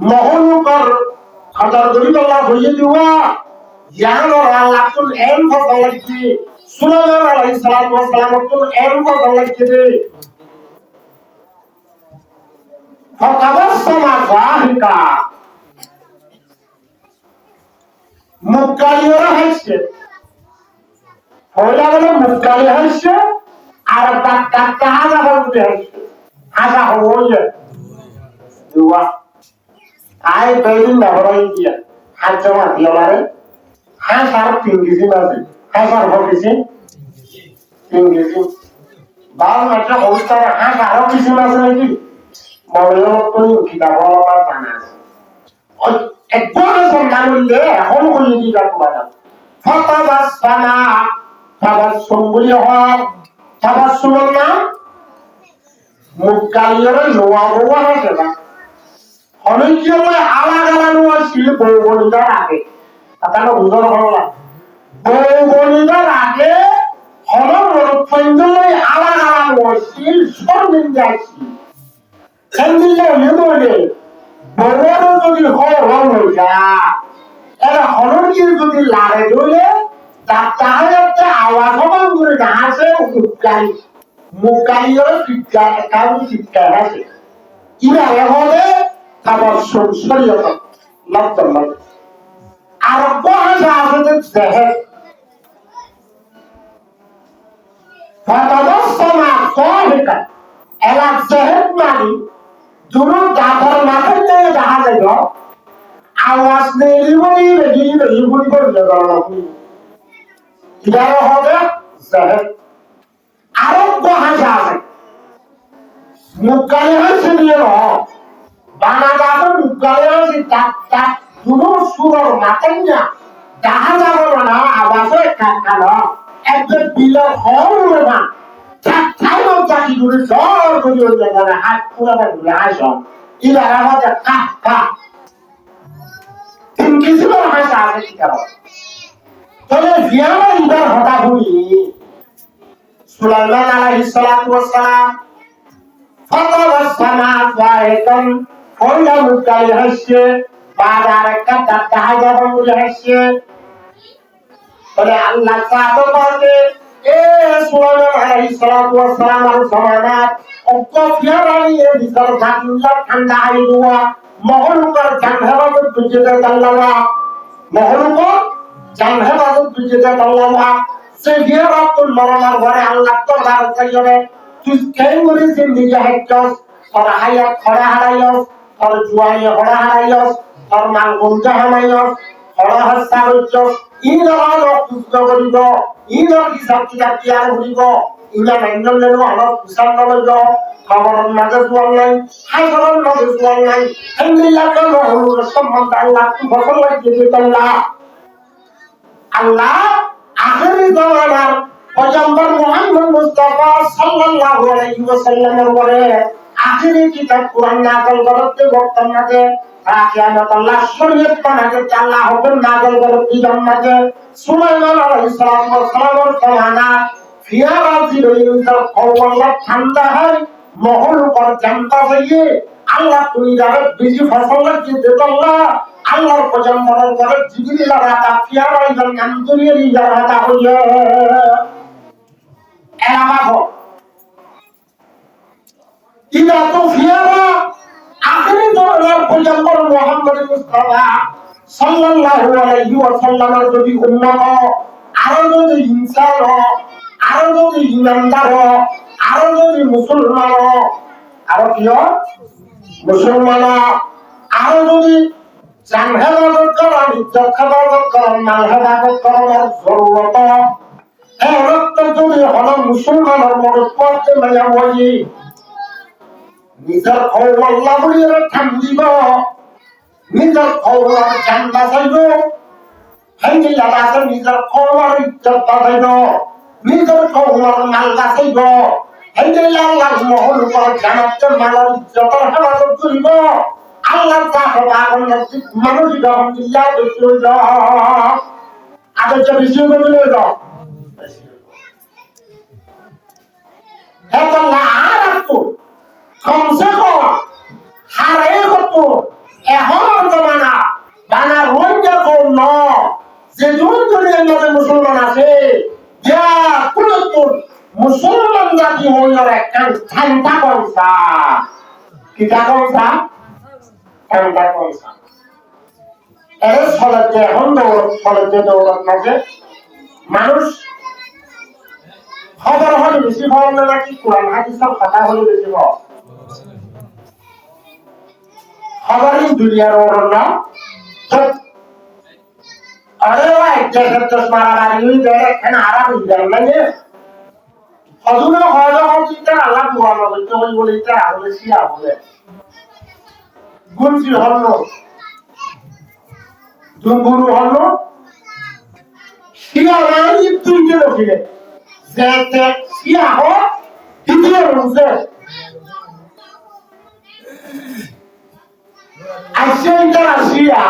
মহলুকর খাদার করিল্লাহ হইয়ে দিওয়া yang orang lakukan empat lagi Sulaiman alaihissalam lakukan empat lagi fatabassama dhahika মুক্কালিওরা হাসছে হইলা গেল মুক্কালি হাসছে আর ডাক্তার হাসা হচ্ছে হাসা হয়ে দুয়া আয় বেদিন না হরাই দিয়া হাত জমা দিয়া মারে হাসার 3 কেজি আছে হাসার 4 কেজি 3 কেজি বাল মাত্র অবস্থায় হাসার কিছু আছে নাকি মনে তো কিতাব বলা জানা আছে একবার সন্ধান হইলে এখন হইলে কি যাবো ফতাবাসসামা তাবাসসুম বলি হয় তাবাসসুম না মুক্কালিয়রে লোয়া লোয়া আছে না অনেক কি হয় আলাদা আছিল বৌবনিদার আগে আপনারা বুঝার ভালো লাগে বৌবনিদার আগে হলো মরফন্দই আলাদা আছিল শর্মিন্দা আছিল সেন্দিলে হইলে বড় যদি হয় রং হয়ে যায় এরা হলুদ যদি লাগে ধরে তাহলে একটা আওয়াজ হবে করে হাসে মুক্কালিও চিৎকার হাসে ইনারে হবে তারপর শরীয়ত লক্ষণ আর ভাষা আছে দেহে ফতাবাসসামা যাহিকা এলা জাহেদ মানে দুনো দাঁতের মাথায় নিয়ে দেখা যায় আওয়াজ নেই বেরিয়ে ভুল করে যারা হবে আরো ভাষা আছে মুক্কালে হয়েছে নিয়ে বানা যাবে মুক্কালে হয়েছে তাক দুনো সুরের মাথায় নিয়ে দেখা যাবে না আওয়াজে কাকানো একজন বিলের হল না চাই চাকি করে জল করে হাত পুরো আসো এবার আমাদের কাক কাক কিছু ভাষা আছে কি কারণ তবে জিয়ামা ইবার হতা হই সুলাইমান আলাইহিস সালাতু ওয়াস সালাম ফতাবাসসামা যাহিকান ফয়লা মুক্কালি হাসছে বাজার একটা তাহাজা বলে হাসছে বলে আল্লাহ তাআলা বলে এ সুলাইমান আলাইহিস সালাতু ওয়াস সালাম আর সমানাত অকফিয়ারানি এ বিচার জাকিল্লাহ ঠান্ডা আইলুয়া মহলুকার জানহাবাদ দুজেতে দাল্লাওয়া মহলুকার জানহাবাদ দুজেতে দাল্লাওয়া সে ভিয়ারাতুল মরনার ঘরে আল্লাহ তো দার কইরে তুই কেন করে জিন্দেগি হাইছস আর হায়াত খরা হারাইছস আর জুয়ানি খরা হারাইছস আর মাল গঞ্জা হারাইছস খরা হাসা হইছস ইনার কুস্ত করিব ইনার হিসাব কিতাব কিয়ার হইব ইনা মাইন্ডল লেনো আলাপ হিসাব নলইব খবরের মাঝে জোয়ান নাই হাইসরের মাঝে জোয়ান নাই আলহামদুলিল্লাহ কেন হলো সম্বন্ধে আল্লাহ ফসল লাগিয়ে আল্লাহ আল্লাহ আখেরি জামানার পয়গম্বর মুহাম্মদ মুস্তাফা সাল্লাল্লাহু আলাইহি ওয়াসাল্লামের পরে আখেরি কিতাব কুরআন নাযিল করতে বর্তমানে কিয়ামত আল্লাহ শরীয়ত বানাতে আল্লাহ হুকুম নাযিল করতে জান্নাতে সুলাইমান আলাইহিস সালামের জামানা ফিয়ারাজি রইল কওয়াল্লাহ ঠান্ডা হয় মহল উপর জানতা যাইয়ে আল্লাহ তুমি যাবে বিজি ফসল লাগিয়ে আল্লাহ আল্লাহর পয়গম্বরের পরে জিবরিল রাতা ফিয়ারাইজন নাম দুনিয়ার ইজারাতা হইয়া এলামাগো ইদা তো ফিয়ারা আখেরি দরবার পয়গম্বর মুহাম্মদ মুস্তাফা সাল্লাল্লাহু আলাইহি ওয়াসাল্লামের যদি উম্মত আরো যদি ইনসান আরো যদি ইমানদার আরো যদি মুসলমান আরো কি মুসলমান আরো যদি জান হেফাজত করেন ইজ্জত হেফাজত করেন মাল হেফাজত করার জরুরত এই রক্ত যদি হলো মুসলমানের মনে পড়তে মেলা বলি নিজের খবর আল্লাহ বলি ঠান দিব নিজের খবর জান বাঁচাইব হেঁটে লাগাছে নিজের খবর ইজ্জত বাঁচাইব নিজের খবর মাল বাঁচাইব হেঁটে আল্লাহ মহল উপর জানাতে মালের ইজ্জতের হেফাজত করিব আল্লাহ তাআলা আগুন মানুষ যখন জিয়া দিল আগে যে বেশি বলে দাও এটা না আরাতো কমসে কম হারে কত এখন জমানা বানা রোজা কোন যে বইয়ের একটা ঠান্ডা কনসা কিটা কনসা ঠান্ডা কনসা এর ফলতে এখন ফলতে দৌড়াত মাঝে মানুষ খবর হলে বেশি হল না নাকি কোরআন হাদিসের কথা হলে বেশি হল খবরই দুনিয়ার ওরা अरे वाह जैसे तो मारामारी हुई गए खाना आराम ही कर लेंगे हजूर हजो हम चिंता अल्लाह दुआ में बोलते वही बोले इतना बोले सिया बोले गुरु हल्लो तुम गुरु हल्लो सिया वाली तुम के लोग ले जैसे सिया हो कितने रुपए ऐसे इतना सिया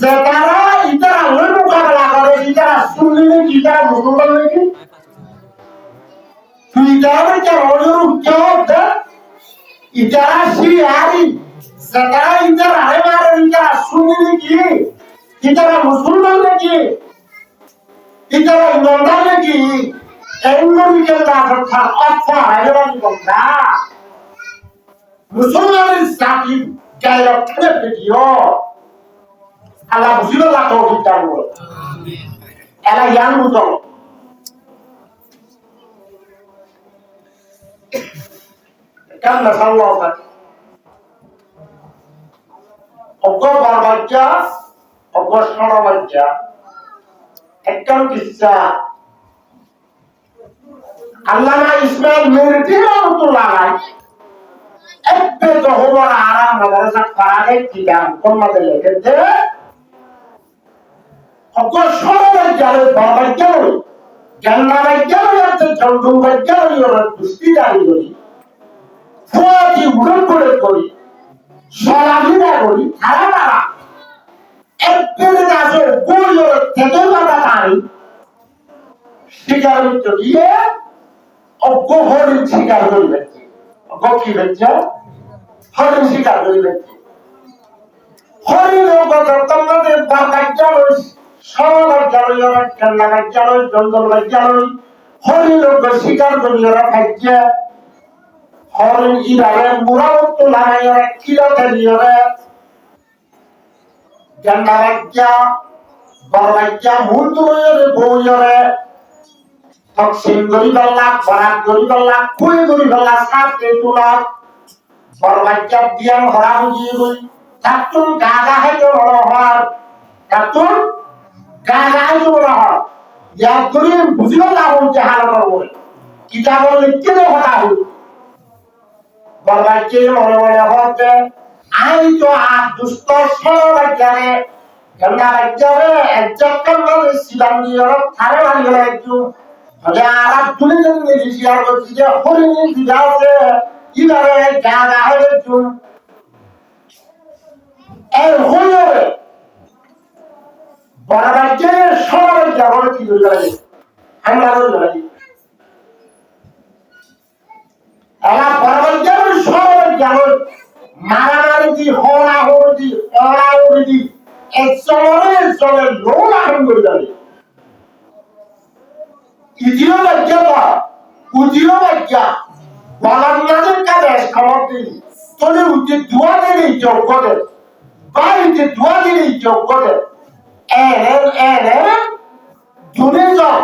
सेतारा इतना लोगों का कलाकार इतना सुनने में इतना मुस्लिम लेकिन तू इतना में क्या रोज़ क्या होता इतना सियारी सेतारा इतना हरे मारे इतना सुनने में की इतना मुस्लिम लेकिन इतना ईमानदार लेकिन एंगल के ताकत था अच्छा है वाली बंदा मुसलमान साथी क्या लगता है video Allah busilo la ko kita wo ela yang buto kan na sawo ba ogo barbaja ogo shoro bajja ekkan kissa allama ismail mirti rahmatullah alayhi ebbe to hobara aram madrasa farage kitab kommade lekete Ogo shoro jalo baba jalo janna jalo yante jandu jalo yoro dusti dari gori fuati udan kori shalagi na gori tharara eppere naso gol yoro tete baba tari shikar to diye ogo hori shikar gori bechche ogo ki bechche hori shikar gori bechche hori logo tamade baba jalo সবার জালয় কান্নার জালয় জঙ্গল জালয় হরিণ শিকার করিয়ারা খাইছে হরিণ ইরারে মুরাবত লাগাইয়ারা কিরাতে নিয়ারে জান্নারাজ্জা বড়রাজ্জা মুলতুলয়ের বউয়ারে তকসিম গরিবাল্লা বরাক গরিবাল্লা কুই গরিবাল্লা সাথে তুলা বড়রাজ্জা দিয়ান হরা বুঝিয়ে গই তাতুন গাগা হাইতে বড় হওয়ার তাতুন গাগাই বড় হয় ইয়া করি বুঝিও না বলতে হাল করব কিতাব লিখতে কথা হল বড়রাজ্জে মনে মনে হচ্ছে আই তো আর দুষ্ট সরবাজ্জারে গঙ্গা রাজ্জারে একজন কন্নড় সিলাম দিয়ে থারে মারি গেল একটু হলে আর তুলে নিয়ে দিছি আর বলছি যে হরিণী দিদাছে ইদারে গাগা হয়ে একটু এই হইলে বড়রাজ্জের সবার যাবার কি হয়ে আমরা বলি এলা বড়রাজ্জের সবার যাবার মারামারি দি হলা হরি ওলা হরি এক সময়ের চলে লোলা হন করে যাবে ইদিও বাজ্জা উদিও বাজ্জা বলার কাছে খবর দিই তোদের উদ্দে দোয়া দিলে যোগ্য দে বাড়িতে দোয়া দিলে যোগ্য দে দূরে যাও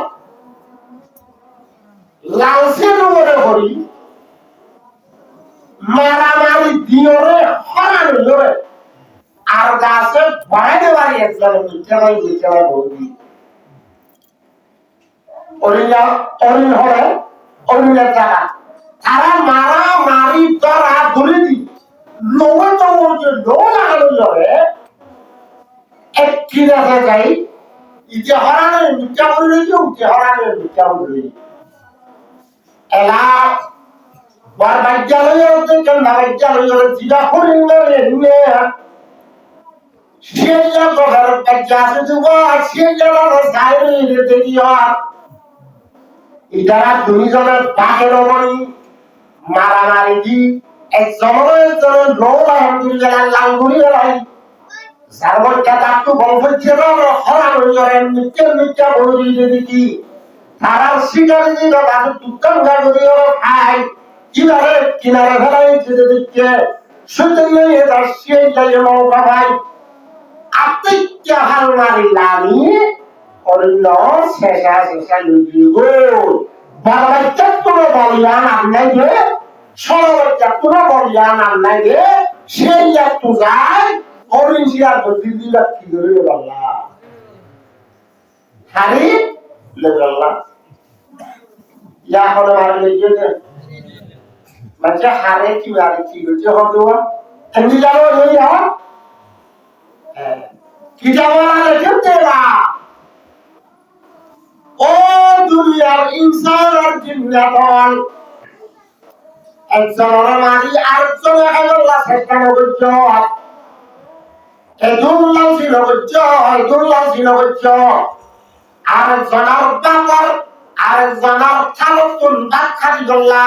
লালসে নগরে হরি মারামারি দিওরে হরানি জোরে আর গাছে বাড়াইতে পারি একজন মিঠাই বলবি অরিল হরে অরিলের টাকা তারা মারামারি তারা ধরে দি লোকে তো বলছে লো লাগানো জোরে এক কিরাতে যাই ইতে হরানের মিথ্যা বলে যে উঠে হরানের মিথ্যা বলে এলা বাজ্জালয়ে হতে কেন বাজ্জালয়ে জিরা হরিণে নে সিয়া গড়ার বাজ্জা আছে যুবা সিয়া গড়ার সাইরে রে দিয়া ইদারা দুইজনের বাঘের মনি মারামারি দি এক সময়ের জন্য লোক আলহামদুলিল্লাহ লাঙ্গুরি গেলাই সার্বটা তাকু বলছে হরা হইরে মিথ্যা বলি দেখি তারা শিকারি দিল বাসু তুকান গাড়ি ওরা খায় কিনারে কিনারে ফেলাই যেতে দিচ্ছে সুতরাং এটা সেই যাই নৌকা ভাই আত্মিকা হাল মারিলামি অরণ্য শেষা শেষা লুজি গো বাবাইটা কোনো বলিয়ান আন্নাই দে সরবাইটা কোনো বলিয়ান আন্নাই দে সেই একটু যায় অরণ্য শিয়ার গতি দিলা কি করে বললা হারি লেবল্লা ইয়া হলো মারলে গিয়ে মানে হারে কি আর কি করছে হবে ওয়া এমনি যাবো এই হ্যাঁ কি যাবো না দেখতে না ও দুনিয়ার ইনসান আর জিন্নাতন একজনের মারি আরেকজন আল্লাহ চেষ্টা করছ এদুল্লাহ ছিল করছ এদুল্লাহ ছিল করছ আরেকজনের বাবার আরেকজনের খালতুন বাদ খালি গল্লা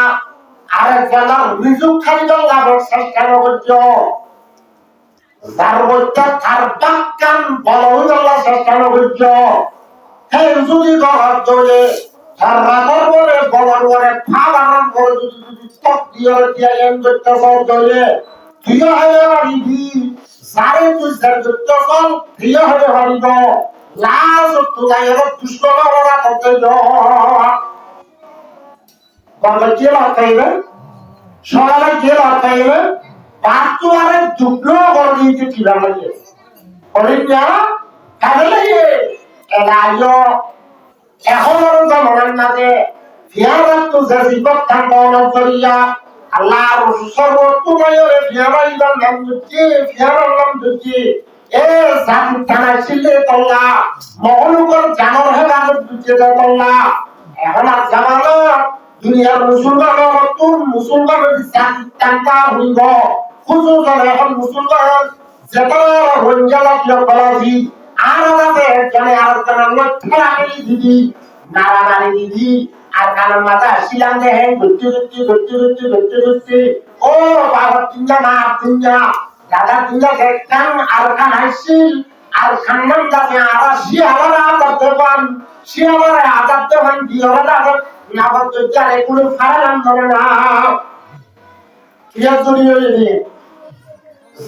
আরেকজনের রিজুক খালি গল্লা চেষ্টা করছ যার মধ্যে তার বাক্যান বলো গল্লা চেষ্টা করছ হে যদি গড় দলে রাগর বলে বলার বলে ফালার বলে যদি তক দিয়ে দিয়ে এম করতে দলে তুই হয়ে হারিবি সারে তুই স্যার করতে চল তুই হয়ে হারিব লাজ তুলাই দুষ্কর ওরা করতে বলে কে লড়াইবে সবাই কে লড়াইবে পাঁচটু আরে দুটো করে দিয়েছে কিরা লাগে অরিজ্ঞা কাজে লাগে এলাইও এখন আরো জানার মাঝে ফিয়ারাত তো জাজিবত থাকবন করিয়া আল্লাহর সর্বত্রময়ের ফিয়ারাইবার নাম দিচ্ছি ফিয়ারার নাম দিচ্ছি এ জাতি থানা ছিলে তল্লা মহনুকর জানর হেরাত দিচ্ছে তল্লা এখন আর জামানো দুনিয়ার মুসলমানের তুম মুসলমানের জাতি টাকা হইব খুঁজুজন এখন মুসলমান যেটা রঞ্জালা কলাজি আর আমাদের একজনে আরেকজনের মধ্যে রাখি দিদি নাড়ানাড়ি দিদি আর কানের মাথা আসছিলাম যে হ্যাঁ ঘুরতে ও বাবা তিনটা না তিনটা দাদা তিনটা দেখতাম আর খান হাসছিল আর খান্নাম দাদা আর শিয়ালার আদার দেবান শিয়ালার আদার দেবান বিয়ালার আদার নাবার দরজার এগুলো ফারালাম ধরে না ক্রিয়া জড়িয়ে নিয়ে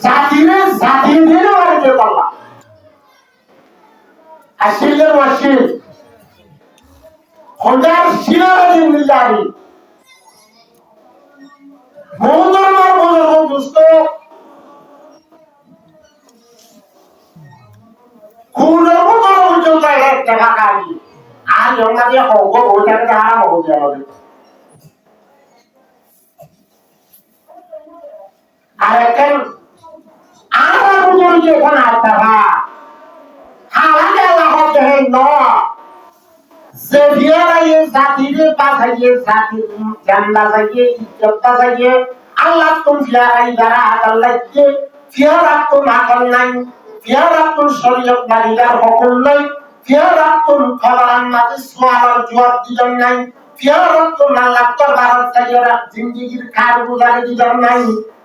জাতিরে বাড়িতে পারলাম আসিলের ওয়াসিল খোঁজার শিলারে দিন জানি মৌদরমার বলবো দুষ্ট খুনের মতো পর্যন্ত এক টাকা কাজি আজ আমাদের হব ওইটাকে হারাম হয়ে যাবে আর এখন আর বুঝুন যে এখন আর টাকা হালাকে আল্লাহ হতে ন যে বিয়ারাইয়ে জাতিরে পাঠাইয়ে জাতির জান্না যাইয়ে ইজ্জতটা যাইয়ে আল্লাহ তুম ফিয়ারাই যারা আল্লাহকে ফিয়ারাত তুম আকল নাই ফিয়ারাত তুম শরীয়ত মানিবার হুকুম নাই ফিয়ারাত তুম খবরান মাঝে সোয়ালার জবাব দিজন নাই ফিয়ারাত তুম আল্লাহ দরবারত যাইয়া জিন্দেগির কার গুজারি দিজন নাই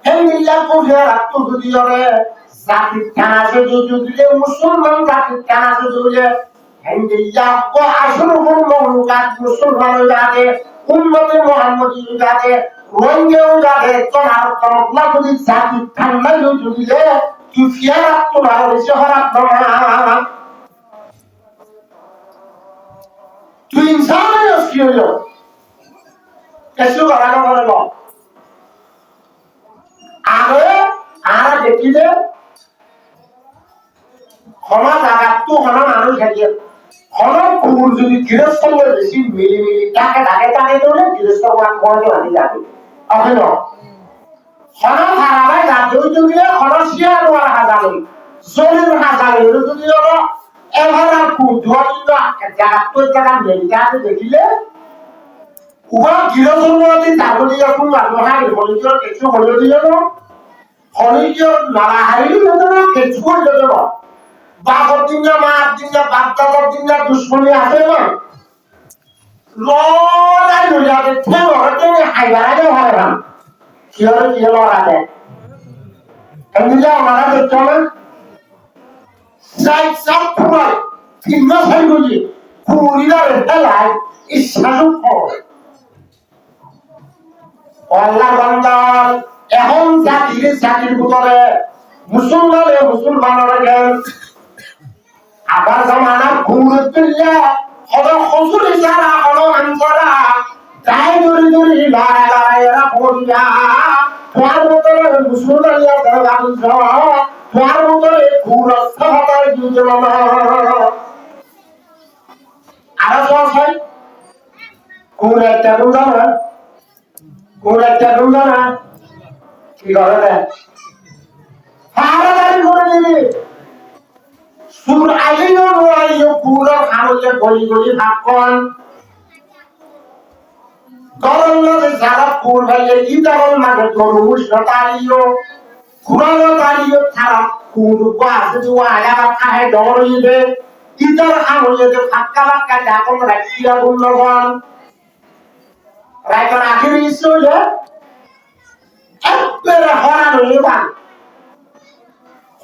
হেমিল্লা কো ফিয়ারাত তুম দিয়রে জাতির টানা দিলে মুসলমান জাতির টানা দিলে হেমিল্লা কো আশরফুল মামলুকাত মুসলমান জাতে উম্মতে মুহাম্মদী জাতে রঙ্গেও জাতে তোমার তরফলা যদি জাতির টানা দিলে তুই ফিয়ারাত তোমার বেশি হরাত না তুই ইনসানের কি হলো কেসু করানো বলব আরে আর দেখিলে ক্ষমা জায়গা তো কোনো মানুষ থাকে ক্ষমা কুকুর যদি গৃহস্থ বেশি মিলিমিলি ডাকে দিলে গৃহস্থ মনে মানি যাবে অভিন ক্ষমা হারাবাই জাতীয় দিলে ক্ষমা শিয়া নোয়ার হাজারি জলির হাজারি যদি হলো এবার আর কুধুয়া কিন্তু জায়গা তো জায়গা মেলিটাতে দেখিলে উবা গৃহস্থ তাহলে এখন মানুষ হারি হলিজর কিছু হলে দিয়ে হলিজর নালা হারিলি না কিছু হলে দেব বাপর দিন মা দিন বাচ্চাদের দিন দুশ্মনী আছে না লড়াই লড়িয়াতে ঠেল হতে হাইবারাতে হয় না কি লড়াতে এমনিতে আমরা দেখছো না সাইড সাইড ফুয়াই তিন মাস হয়ে গেছে কুড়িদার হেলায় ইচ্ছাসুখ আল্লাহ বান্দার এখন জাতির ভিতরে মুসলমানের জ্ঞান আবার জামানা ঘুরে তুললে হলো হসুরি সারা হলো আনসারা তাই দড়ি লড়াইরা পড়িয়া তোমার ভিতরে মুসলমানিয়া দেওয়াংশ তোমার ভিতরে ঘুরস্থ হতার দুজন আরো সবাই কোন একটা না কি করে দেয় তাড়াতাড়ি করে দিবি সুর আইও নোয়াইও পুরো খামলে গলি ভাগ কর গরম নদে যারা পুর ভাইয়ে ইদারল মাঝে গরু উষ্ণতারিও ঘুরানো তারিও ছাড়া কুরু বাসে ওয়ালা খায় ডরিবে ইদার খামলে যে ফাক্কা ফাক্কা ডাকন রাখিয়া বললগন রাইতর আখির ইস্যু যে একবারে হরানো এবার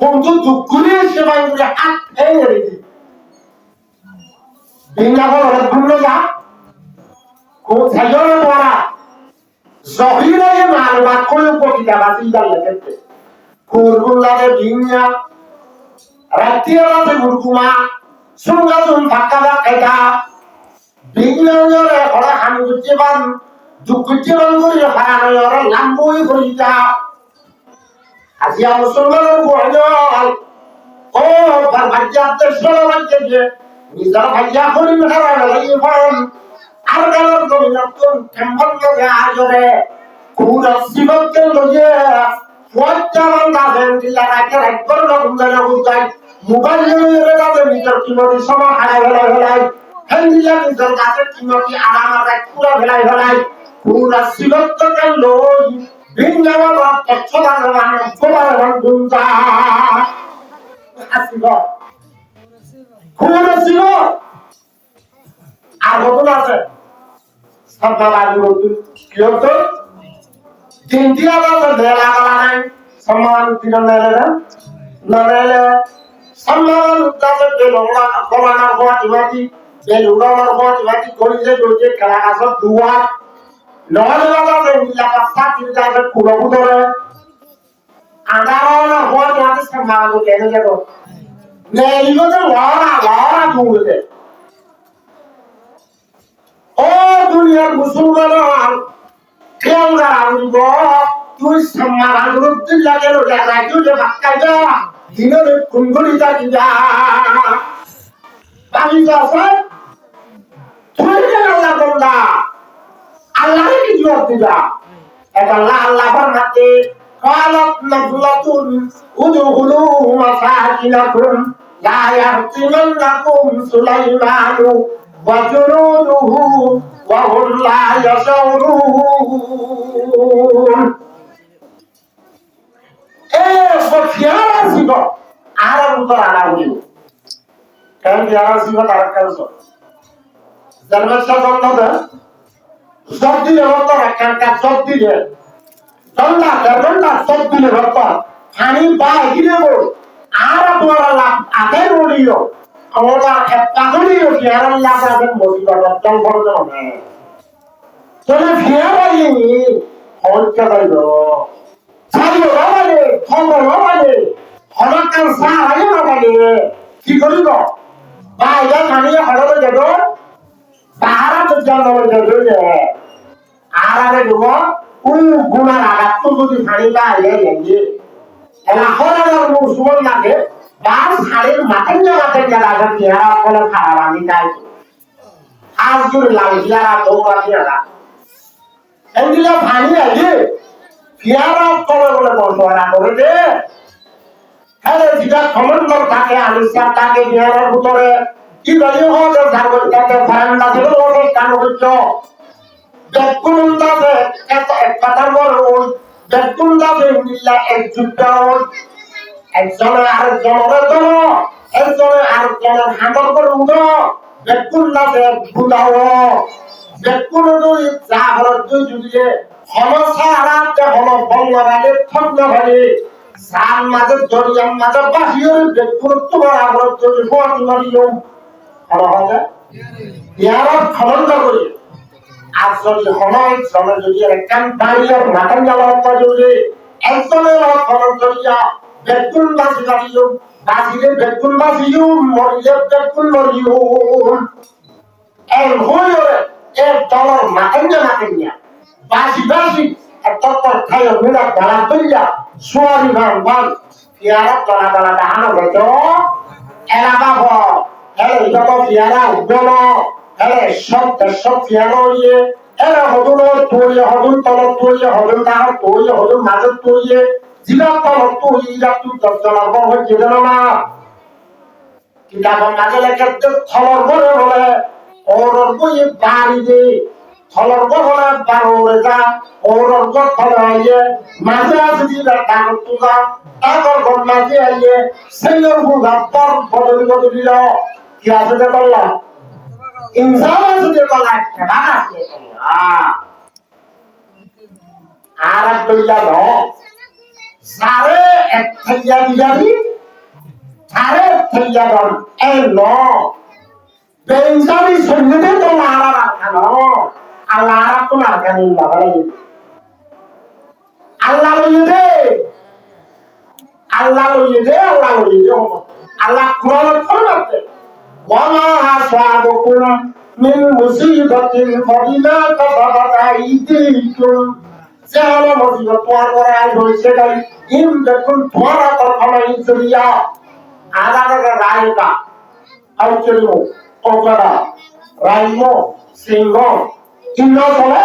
কিন্তু দুঃখুরে সেবাই করে হাত ভেঙে রেখে বিনা বলে ঘুরলো যা কোথায় পড়া জহিরে মালবাদ করে উপকিটা বাতিল দাঁড়িয়ে দেখতে কুরগুল্লাকে ভিঙা রাত্রিও রাতে মুরগুমা সুঙ্গা জুন ফাঁকা বা কেটা বিঘ্নরে হরা খান করতে পান দুঃখ জীবন করি হারানো ওরা লাম্বই করিতা আজিয়া মুসলমানের বহল ও ভাগ্যাতে সরবাইতে যে নিজের ভাগ্যা করি হারানো লাগি আর গালর নতুন কেমন লাগে আজরে পুরো জীবনকে লইয়ে পয়টামান দাবেন দিলা রাখে একবার রকম জানা বুঝাই মোবাইল নিয়ে যাবে নিজের কিমতি সময় হারাই হেন্দিলা নিজের কাছে কিমতি আরামার এক পুরো ভেলাই পুরো জীবনকে লই ভিন্নবার তচ্ছলা মানে গোলার গুঞ্জা আসিব পুরো জীবন আর কত আছে সন্তান কি হতো তিনটি আলাদা দেলা গলা নাই সম্মান তিন নেলে নরেলে সম্মান উদ্দাসে বেলুড়া কলানা হওয়া ইমাতি বেলুড়ার হওয়া ইমাতি করিলে দইতে খেলা আসর দুয়া নহলে বাবা বেলা পাঁচটা তিনটা আছে কুলো ভিতরে আন্ধার হওয়া ইমাতি সম্মান কেন যাব নেইলো তো লড়া দূরে ও দুনিয়ার মুসলমান কেউ রাখব তুই সম্মান আগ্রহ লাগে রাজু যে বাক্কা যা দিনের কুঙ্গুলিটা যা পানি আছে তুই কেন আল্লাহ বন্দা আল্লাহকে কি জবাব দিবা এটা আল্লাহ ফরমাতে قالت نبلة ادخلوا مساكنكم لا يحطمنكم سليمان وجنوده وهم لا يشعرون فخيارا سيبا عرب طرعنا ويو كان خيارا سيبا تركا وصول زرمشا ظنده صد دي لغطا ركان كات صد دي لغطا صد دي لغطا حاني باي كده بول عرب طرعنا আগে বলিও আমরা পাগলিও ফিয়ার আল্লাহ পাবেন মসজিদে দল বড় না তোরে ফিয়ার আইনি হলকা দাইলো চাইও বাবালে খবর বাবালে হলকার সাহায্য বাবালে কি করিব বাইরে খানিয়ে হলবে দেব বাহারা তো জন্মবে দেব আর আগে দেব গুণার আঘাত তো যদি খানি বাইরে গেলে এলা হলার মুসলমান লাগে বাস হাড়ের মাথায় যারা চেহারা করে খারাপ আমি তাই আজ জুড়ে লাগিয়ারা দৌড়ালিয়ারা এগুলো ভাঙি আগে ফিয়ারা করে বলে বসবারা করে দে হ্যাঁ যেটা কমান্ডার থাকে আলিসার থাকে বিহারের ভিতরে কি বলি হোক ঝাড়খণ্ড থাকে ফারান্ডা থেকে লোক কান হইছ বেকুন্দাতে এত এক কথার বড় ওই বেকুন্দাতে মিল্লা এক যুদ্ধ একজনের আরেকজনের দল একজনের আরেকজনের হাঁটর করে উঠো বেকুন নাচে বুঝাও বেকুন দুই যা হলো দুই যুগে সমস্যা আরামতে হলো বঙ্গ ভালে থন্ড ভালে সার মাঝে দরিয়ার মাঝে বাহির বেকুন তোমার আগ্রহ যদি ফোয়াতি মারিও হলো হবে ইয়ারত খনন করি আর যদি সময় সময় যদি একখান দাঁড়িয়ে মাথান যাওয়ার পর যদি একজনের খনন করিয়া বেগুন বাসি বাসিও বাসিলে বেগুন বাসিও মরিলে বেগুন মরিও এর হইলে এর দলর মাথান না বাসি বাসি তত্ত্ব খাই মিলা গলা তুলিয়া সুয়ারি ভান ভান ইয়ারত গলা গলা দাহানো হতো এলাকা ভর hele yoko fiara ugono hele shop fiara ye hele hoduno toye hodun tolo toye hodun taho toye hodun majo toye jiba tolo toye jatu jala bo ho jedana na kitabon majo lekete tholor bore bole oror boye bari de tholor bo bole barore ja oror bo tholaye majo asdi da tagutuga tagor gon maje aye seyor bu gapor bodoli lo क्या सुधे बोला इंसान सुधे बोला क्या सुधे बोला आरब बोला no सारे थैया दियारी सारे थैया बन ए नो बेंजामी सुनने तो लारा रखा नो अल्लाह तो ना करने लगा ये अल्लाह लो ये दे अल्लाह लो ये दे अल्लाह कुरान पढ़ते وما أصابكم من مصيبة فبما كسبت أيديكم سهل مصيبة وراء الشيطان إن تكن تورا فمن سريا هذا رايكا أو كلمة أو كذا رايمو سينغو إنه سلا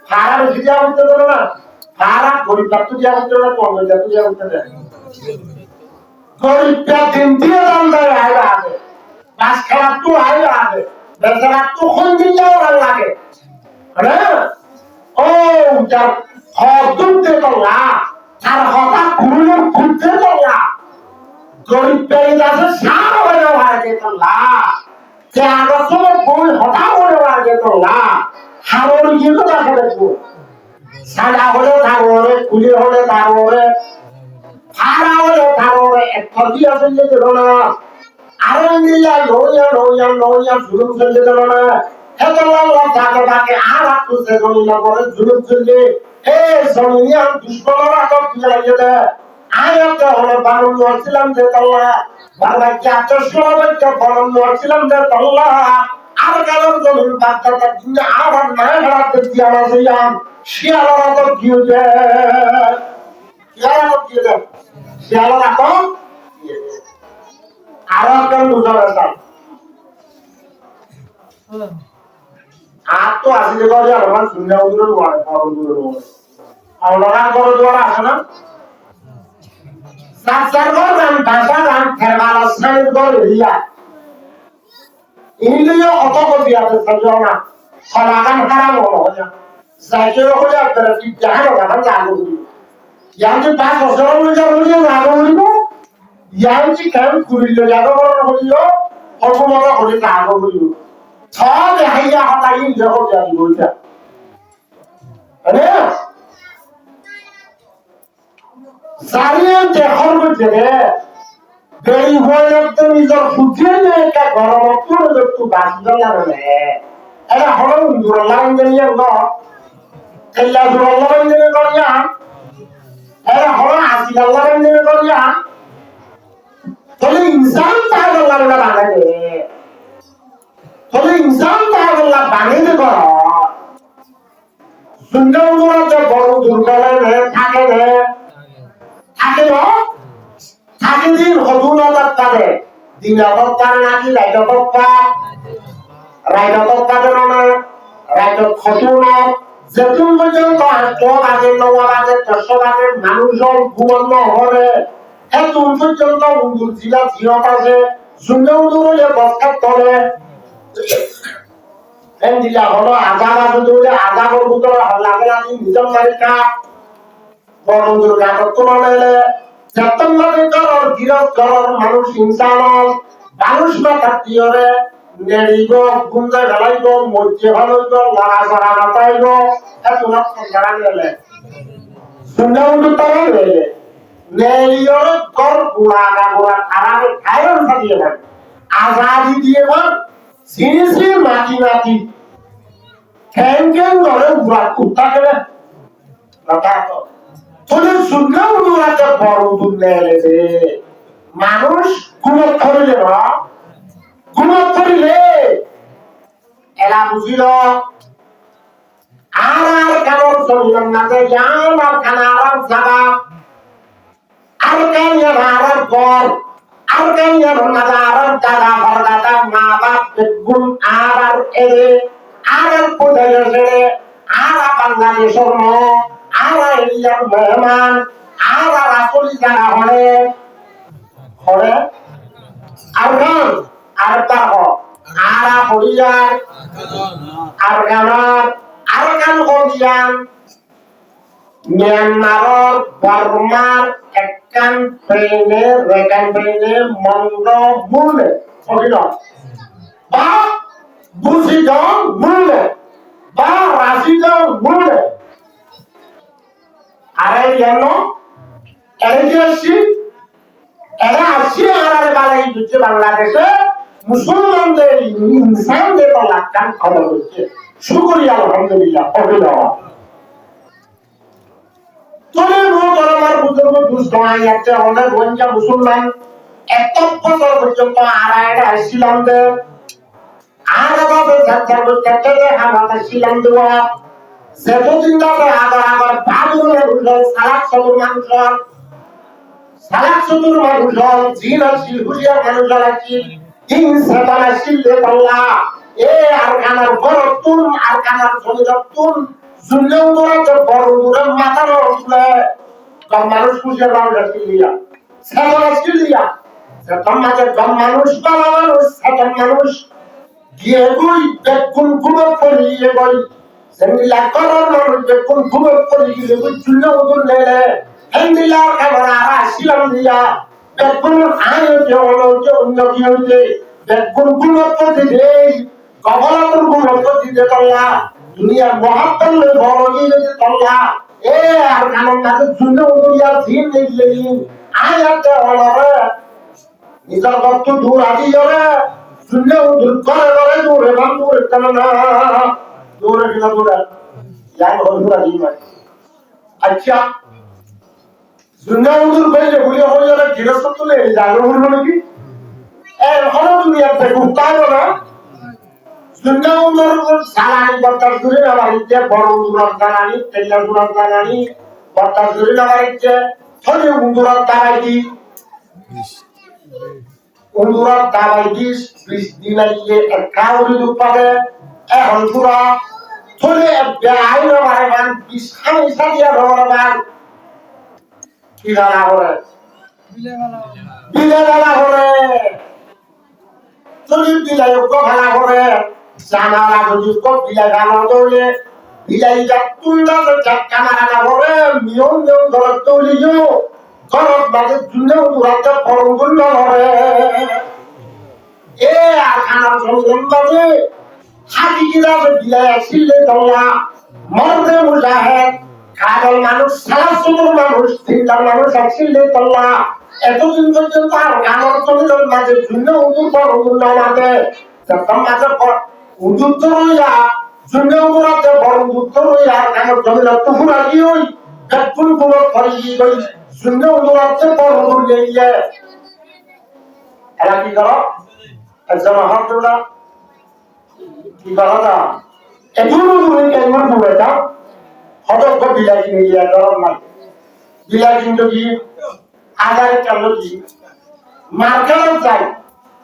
هذا بيجي أو تدرنا هذا بوري باتو جاو تدرنا كون باتو جاو تدرنا গরিবটা দিন দিয়ে দান্দায় আয় লাগে বাস খারাপ তো আয় লাগে বেচারা তো কোন দিন যাওয়ার লাগে হ্যাঁ ও যার হদুম দে তোলা তার হতা কুরুলের খুঁজতে তোলা গরিব পেয়ে যাচ্ছে সার হয়ে লাগে তোলা যে আগসমের বই হতা হয়ে লাগে তোলা হারোর গিয়ে তো দেখা দেখবো সাদা হলে তারপরে কুলি হলে তারপরে Harawale tarore ekthordi asenge delona arangiya loya zulum senge delona hetallah jagabake araktu se zonina bore zulum senge he zoniya dushmanara to kiyaye de ayate hole banun wasilam je Allah barba kya shlobe ke banun wasilam je Allah ar galor zomin bakta dunya abar na harat diya maziyam shialara to kiye shialara to kiye Siapa nak? Arahkan bukan asal. Aku asli kalau dia orang sunnah udah luar, orang dulu. Orang dulu asal. Sasar kan bahasa kan terbalas saya dia. Ini dia otak dia terjadi. Salakan haram orangnya. Saya kira dia berarti jangan orang jago. Yang pas orang orang jago itu, yang kan kulit jago orang itu, orang orang kulit jago itu. Thal hanya hatayin jago jadi itu. Ada? Sarian jahor berjaya. Dari orang itu misal hujannya ke garam pun itu basah lagi. Ada orang jualan jadi apa? Kalau jualan jadi apa? Era orang asli Allah yang dia kerja. Kalau insan tak Allah yang bangga deh. Kalau insan tak Allah bangga deh kok. Sunnah orang tu baru durga deh, thake deh. Thake loh. Thake din hodun orang tak deh. Din orang tak lagi, lain orang tak. Lain orang tak deh mana. Lain orang hodun. যেতুন পর্যন্ত আগে নওয়া বাজে 10 বাজে মানুষজন ঘুমানো হবে এতুন পর্যন্ত উন্দুর জিলা জিরত আছে সুন্দর উন্দুরে বস্তা তলে এন দিলা হলো আজাদ আছে দৌড়ে আজাদের ভিতরে লাগে লাগি নিজম মালিকা বড় উন্দুর গাতর তোলালে যতন লাগে করার গিরত করার মানুষ ইনসান মানুষ না থাকিরে নেড়িব গুঞ্জা গলাইব মজ্জে হলইব লড়া সরা বাতাইব এত লক্ষ গড়ালে সুন্দর উন্দুর তলে নেড়িয়র কর গুড়া গাগুড়া খারাপে খায়ন থাকিয়ে ভাই আজাদি দিয়ে ভাই সিনিসি মাটি মাটি ঠ্যাং ধরে উত্তা করে তোদের শুনলেও উড়াতে বড় দুনিয়া এলেছে মানুষ ঘুমত ধরিলে না ঘুমত ধরিলে এরা বুঝিল আর কেমন জমিনের মাঝে জ্ঞান আর খানা আর জাগা আর কেন আর ঘর আর কেন মাঝে আর দাদা ঘর দাদা মা বাপ গুণ আর এরে আর কোথায় এসে আর বাংলাদেশের আর এরিয়ার মেহমান আর আসলি জানা হলে হলে আর গান আর তাহ আর হরিয়ার আর গানার আর গান হরিয়ান মিয়ানমার বর্মার একখান ট্রেনে রেখান ট্রেনে মন্দ মূল্যে অভিনয় বা বুঝিজন মূল্যে বা রাশিজন মূল্যে আর এই জন্য এরা আসছে আর বালাই দিচ্ছে বাংলাদেশে মুসলমানদের ইনসানদের লাগান খবর হচ্ছে শুকরিয়া আলহামদুলিল্লাহ অভিনয় তোরে মোহতরমার বুজুর্গ দুষ্ট আয়াতে অনেক বঞ্জা মুসলমান এত বছর পর্যন্ত আড়াইটা আসছিলাম দে আর আবার যাত্রা করতে আমাদের ছিলাম দেওয়া যতদিন ধরে আবার ভাবিগুলো বুঝল সালাক সদর মানুষ সালাক সদর মানুষ জিন আসিল হুলিয়ার মানুষ আসিল তিন সেতান আসিল দে পাল্লা এ আর কানার বড় তুন আর কানার জমির তুন শুনলেও তোরা তো বড় দূরের মাথার উঠলে কম মানুষ খুশির মানুষ আসিল দিয়া সেতান আসিল দিয়া সেতান মাঝে কম মানুষ বাবা মানুষ সেতান মানুষ গিয়ে গুই বেগুন গুলো পড়িয়ে গই সেমিলা করার মানুষ বেগুন গুলো পড়িয়ে গুই চুল্লে উদুর নেলে হেন্দিলা কামরা আসিলাম দিয়া বেগুন আয় যে হলো যে অন্য কি হইতে বেগুন গুলো পড়িয়ে কবলাতুর গুলো পড়িয়ে তল্লা দুনিয়ার মহাত্ম বড় গিয়ে তল্লা এ আর কামন কাছে চুল্লে উদুরিয়া জিন নেই আয় যে হলো রে নিজের ভক্ত দূর আদি যাবে শুনলে দূর করে দূরে বাম দূরে কেন না দূরে কিনা দূরে যাই হল দূর আদি মানে আচ্ছা শুনলে দূর কইলে ভুলে হয়ে যাবে গৃহস্থ তুলে জানো বলবো নাকি এখনো দুনিয়াতে গুপ্তায় না শুনলে দূর সালানি বত্তার দূরে না বাড়িতে বড় দূর জানানি তেলা দূর জানানি বত্তার দূরে না বাড়িতে ছোট দূর দাঁড়াই উন্ডুরা দাবাই 20 দিন আগে একটা উড়ি দুপাবে এখন পুরা চলে বেআই না মারবান 20 খানি সারিয়া রবান কি জানা করে বিলে ভালা করে চলি বিলে কো ভালা করে জানা যদি কো বিলে ভালা দৌলে বিলাই যা তুললা যা কামারা না করে মিয়ন মিয়ন ধরে তৌলিও গরত বাজে দুনে উড়াতে পরঙ্গুল ধরে এ আর খানার সমুদ্র বাজে হাতি গিলাতে বিলাই আসিলে দল্লা মরদে মুজাহেদ কাগল মানুষ সারা সুন্দর মানুষ তিনটার মানুষ আসিলে দল্লা এতদিন পর্যন্ত আর খানার সমুদ্র মাঝে দুনে উদুর পরঙ্গুল নামাতে যখন মাঝে উদুর তো রইয়া দুনে উড়াতে পরঙ্গুল তো রইয়া খানার সমুদ্র তুফুরা গিয়ে কাপুন পুরো ফরিয়ে গই শুনলে উন্নতে পরবর গিয়ে এরা কি করো একজন হতরা কি করো না এগুলো তুমি কেমন বলে দাও হঠাৎ করে বিলাসী নিয়ে গরম না বিলাসী কিন্তু কি আধারে চলো কি মার্কেট যাই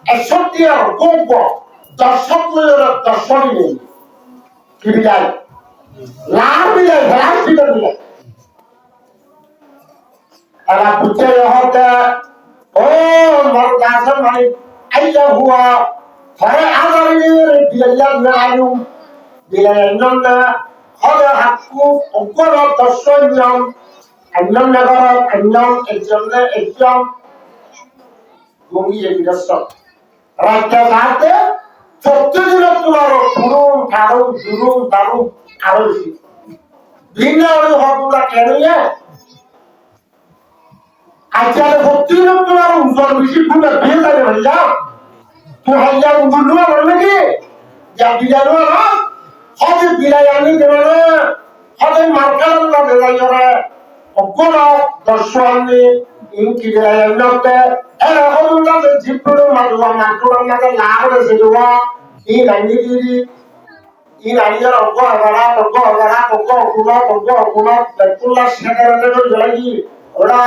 61 আর গোপ দর্শক দর্শকই নেই কি বিলাই লাভ বিলাই লাভ বিলাই ala putere hote o mardasan mani ayya huwa fare agari bilal na ayu bilal nonna hoda hakku okoro tosonyam annam nagara annam exam gungi ebidasso rakta sate sottudiro tularo purum taru arosi binna oru hotula keniye আচ্ছা প্রতিদিন তোমার উজ্জ্বল বেশি ফুলে দিয়ে যাবে ভাইয়া hayya ungulu lagi ya bilalu hadi bilayani demana hadi markalan la bilayore okono dashwani inki bilayani note era hodunda de jipuru madwa matura made laagre seduwa ini diri ini ajar ogo betulla sekarate ko jalagi ora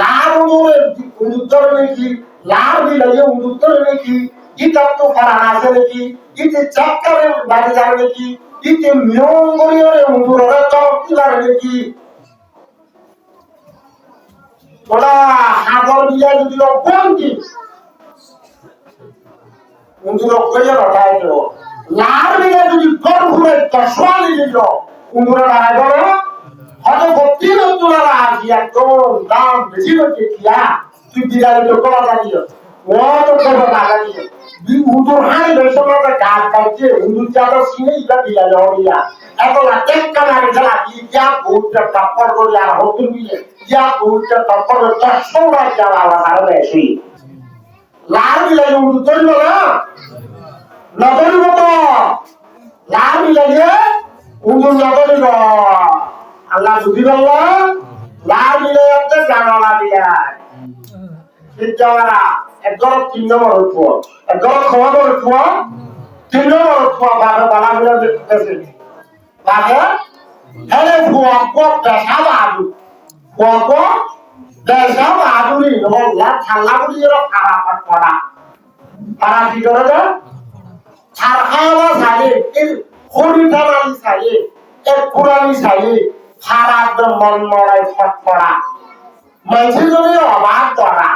laagure unduttar neki laag bilaye unduttar neki kita to farana se neki ite chakkare bari jar neki ite myongoriore undurora choktilar neki ora hagor bilaye যদি অপন্তি unduro koyo ratayo লার বিলে যদি কর ঘুরে দশওয়ালি দিল unduro দাঁড়ায় বলে হয়তো বত্রিশ তোলার আজি একদম দাম বেশি হচ্ছে কিয়া তুই বিড়ালে তো করা জানিও ও তো করবো না জানিও উন্দুর হাই বেশি মতো গাছ কাটছে উন্দুর চাঁদা সিনে ইটা বিড়ালে হরিয়া এত লাটেক কামার জ্বালা ইয়া গৌরটা টপ্পর করে আর হতুর বিলে ইয়া গৌরটা টপ্পর করে দশটা জ্বালা আলাদা বেশি লার বিলে উন্দুর তৈরি না নগরী মতো লার বিলে উন্দুর নগরী আল্লাহ বুঝি বললো লাল মিলে যাচ্ছে জানালা বিলায় ঠিক জানালা একদম 3 নম্বর উঠবো একদম খবর উঠবো 3 নম্বর উঠবো ভাবে বালা মিলে দেখতেছে ভাবে হেলে ফুয়াকো দেশা বাদুরি নহল্লা থাল্লা বুঝি এরা খারাপ পড়া তারা কি করে না ছাড়খাওয়া সাইয়ে খড়ি থানালি সাইয়ে এক পুরানি সাইয়ে খারাপ মন মরাই ফট পড়া মানুষের জন্য অবাক করা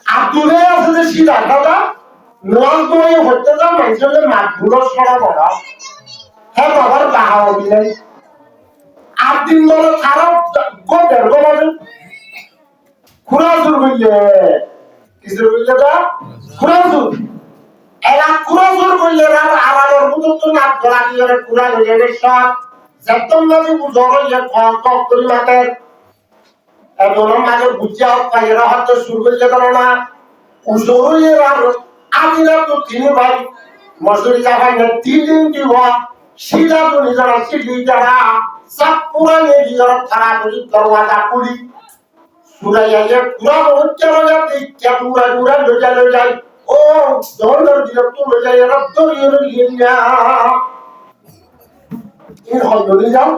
আর দূরে আছে যে সিধা কথা নল করে হতে যা মানুষের মাতগুলো সরা বড় হ্যাঁ বাবার বাহাও দিলেন 8 দিন ধরে খারাপ গোটের গোবারে খুরাজুর বললে কিসের বললে তা খুরাজুর এরা খুরাজুর বললে আর আলাদা বুঝতো তো না গলা দিয়ে খুরা হয়ে গেছে সব যতম লাগে বুঝরে যে কক করি মাতে এখন মাঝে বুঝাও কায়রা হতে শুরু করতে পারো না উজরে আর আদিনা তো তিনি ভাই মজুরি জায়গায় 3 দিন দিব সিধা তো নিজরা সিধি যারা সব পুরানে নিজরা থারা করি দরওয়াজা খুলি সুরাইয়া যে পুরা হচ্ছে না কে পুরা লয়ে যায় ও দৌড় দিলে তো লয়ে যায় এরা তো ইয়ে না এর হজলি যাও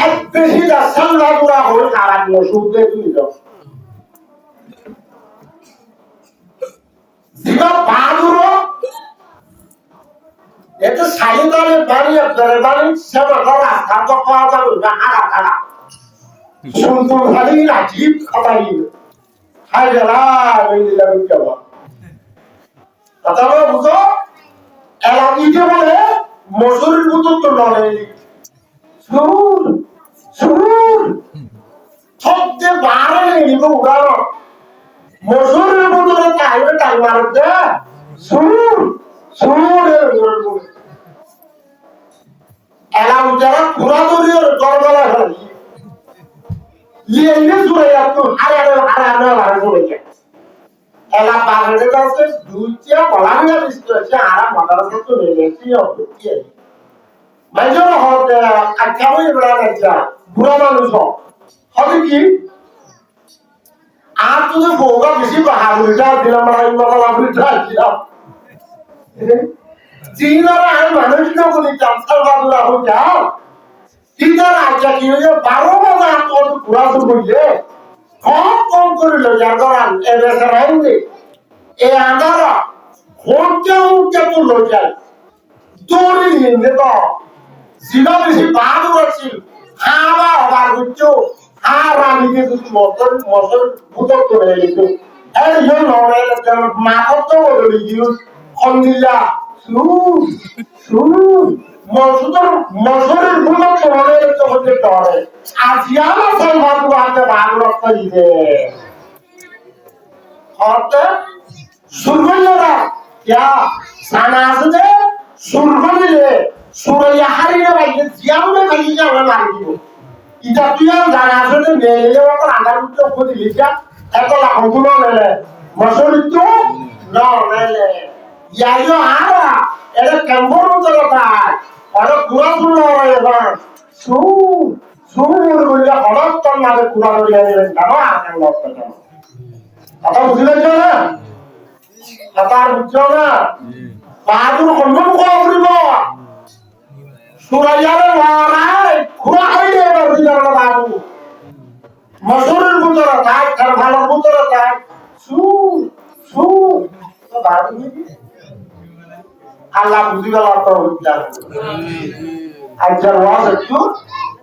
এক বেশি দা সামলা পুরা হল খারাপ ওষুধে তুই যাও দিবা বাদুরো এটা সাইদারে বাড়ি আপনার বাড়ি সেবা করা কাজ করা যাবে না হারা সুন্দর খালি রাজীব খাবাই হাই গেলা এই লাগি যাব কথা বুঝো এলাকিতে বলে মজুরির মতো তো লড়াই শুনুন সবচেয়ে বারে নিব উড়ানো মজুরির মতো টাইমে টাইম মারতে শুনুন এলা উজারা পুরা দরিয়র গড়গলা হয় ইয়ে জুড়ে যাতো হারে জুড়ে যায় এলা পাগড়ে যাচ্ছে দুইটা বলাঙ্গা বিস্তার আরা মাদ্রাসা তো লেগেছি অপেক্ষা মাইজর হতে আচ্ছাবই বড় লাগা বুড়া মানুষ হবে কি আর তো বউরা বেশি বাহাদুরিটা দিলাম বাহাদুরিটা দিলাম জিনারা আর মানুষ না বলি চামসার বাদুরা হো যাও তিনার আচ্ছা কি হয়ে 12 বাজে তো পুরা শুরু করলে কম করে লয়া গরান এবেসে রাইন্দে এ আন্দারা হোঁচে তো লয়া দৌড়ি নিয়ে তো জিনা বেশি বাদুরা ছিল হাওয়া হবার গুচ্ছ হারানিকে যদি মশল বুঝক করে দিত এই জন্য মাথা তো বলে দিও খন্দিলা শুনুন মজুরের বুঝক করে তো হতে পারে আজিয়ানা সাইবাদু আতে বাদুরা কইবে হতে সুরগলরা क्या সানাজে সুরগলে সুরয়া হারিয়ে বাইরে জিয়ামে খালি যাওয়া মারিব ইটা তুই জানাজে নেলে ওপর আন্দার উচ্চ করে লিখা এত লাখগুলো নেলে Masuk itu, no, nele. Ya yo ara, ada kambur terlepas. Ada kurang pulau ya bang. Suruh orang ton ada kurang dia ni kamu akan lopas. Kata bukan je, kata bukan. Baru kondu kau beribu. Suraya le warai, kurang ada berjalan baru. Masuk itu terlepas, terbalar itu terlepas. Baru ni. Allah buzi kalau tahu jalan. Ajar was itu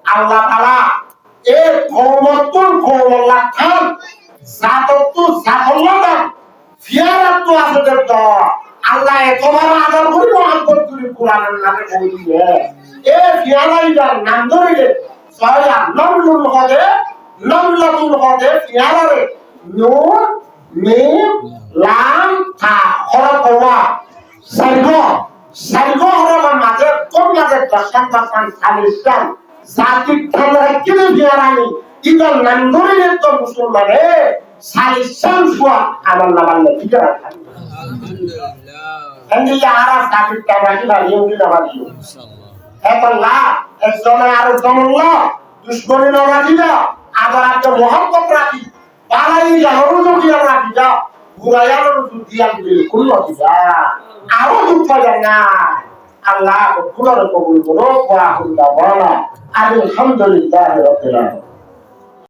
Allah Taala komatun satu tu sahaja fiarat tu asal itu Allah tomar agar beri muhabbat turi Quran nabi boleh fiarat itu nanduri saya namlul hade fiarat nur mim lam ta hara kawa sargo hara maze kom maze dasan saliskan Sakit tanah kini biarani, idan nanduri itu musuh salisan suat amal namalnya tidak akan. Hendak arah sakit tanah kita yang tidak lagi. Itulah, zaman arus zaman Allah, dushmani nama kita, agar ada muhabbat lagi. Balai jauh tu dia lagi dah, budaya tu dia bilkul tidak. Arus tu jangan. Allah berkulah berkulah berkulah berkulah. Alhamdulillah Rabbil Alamin.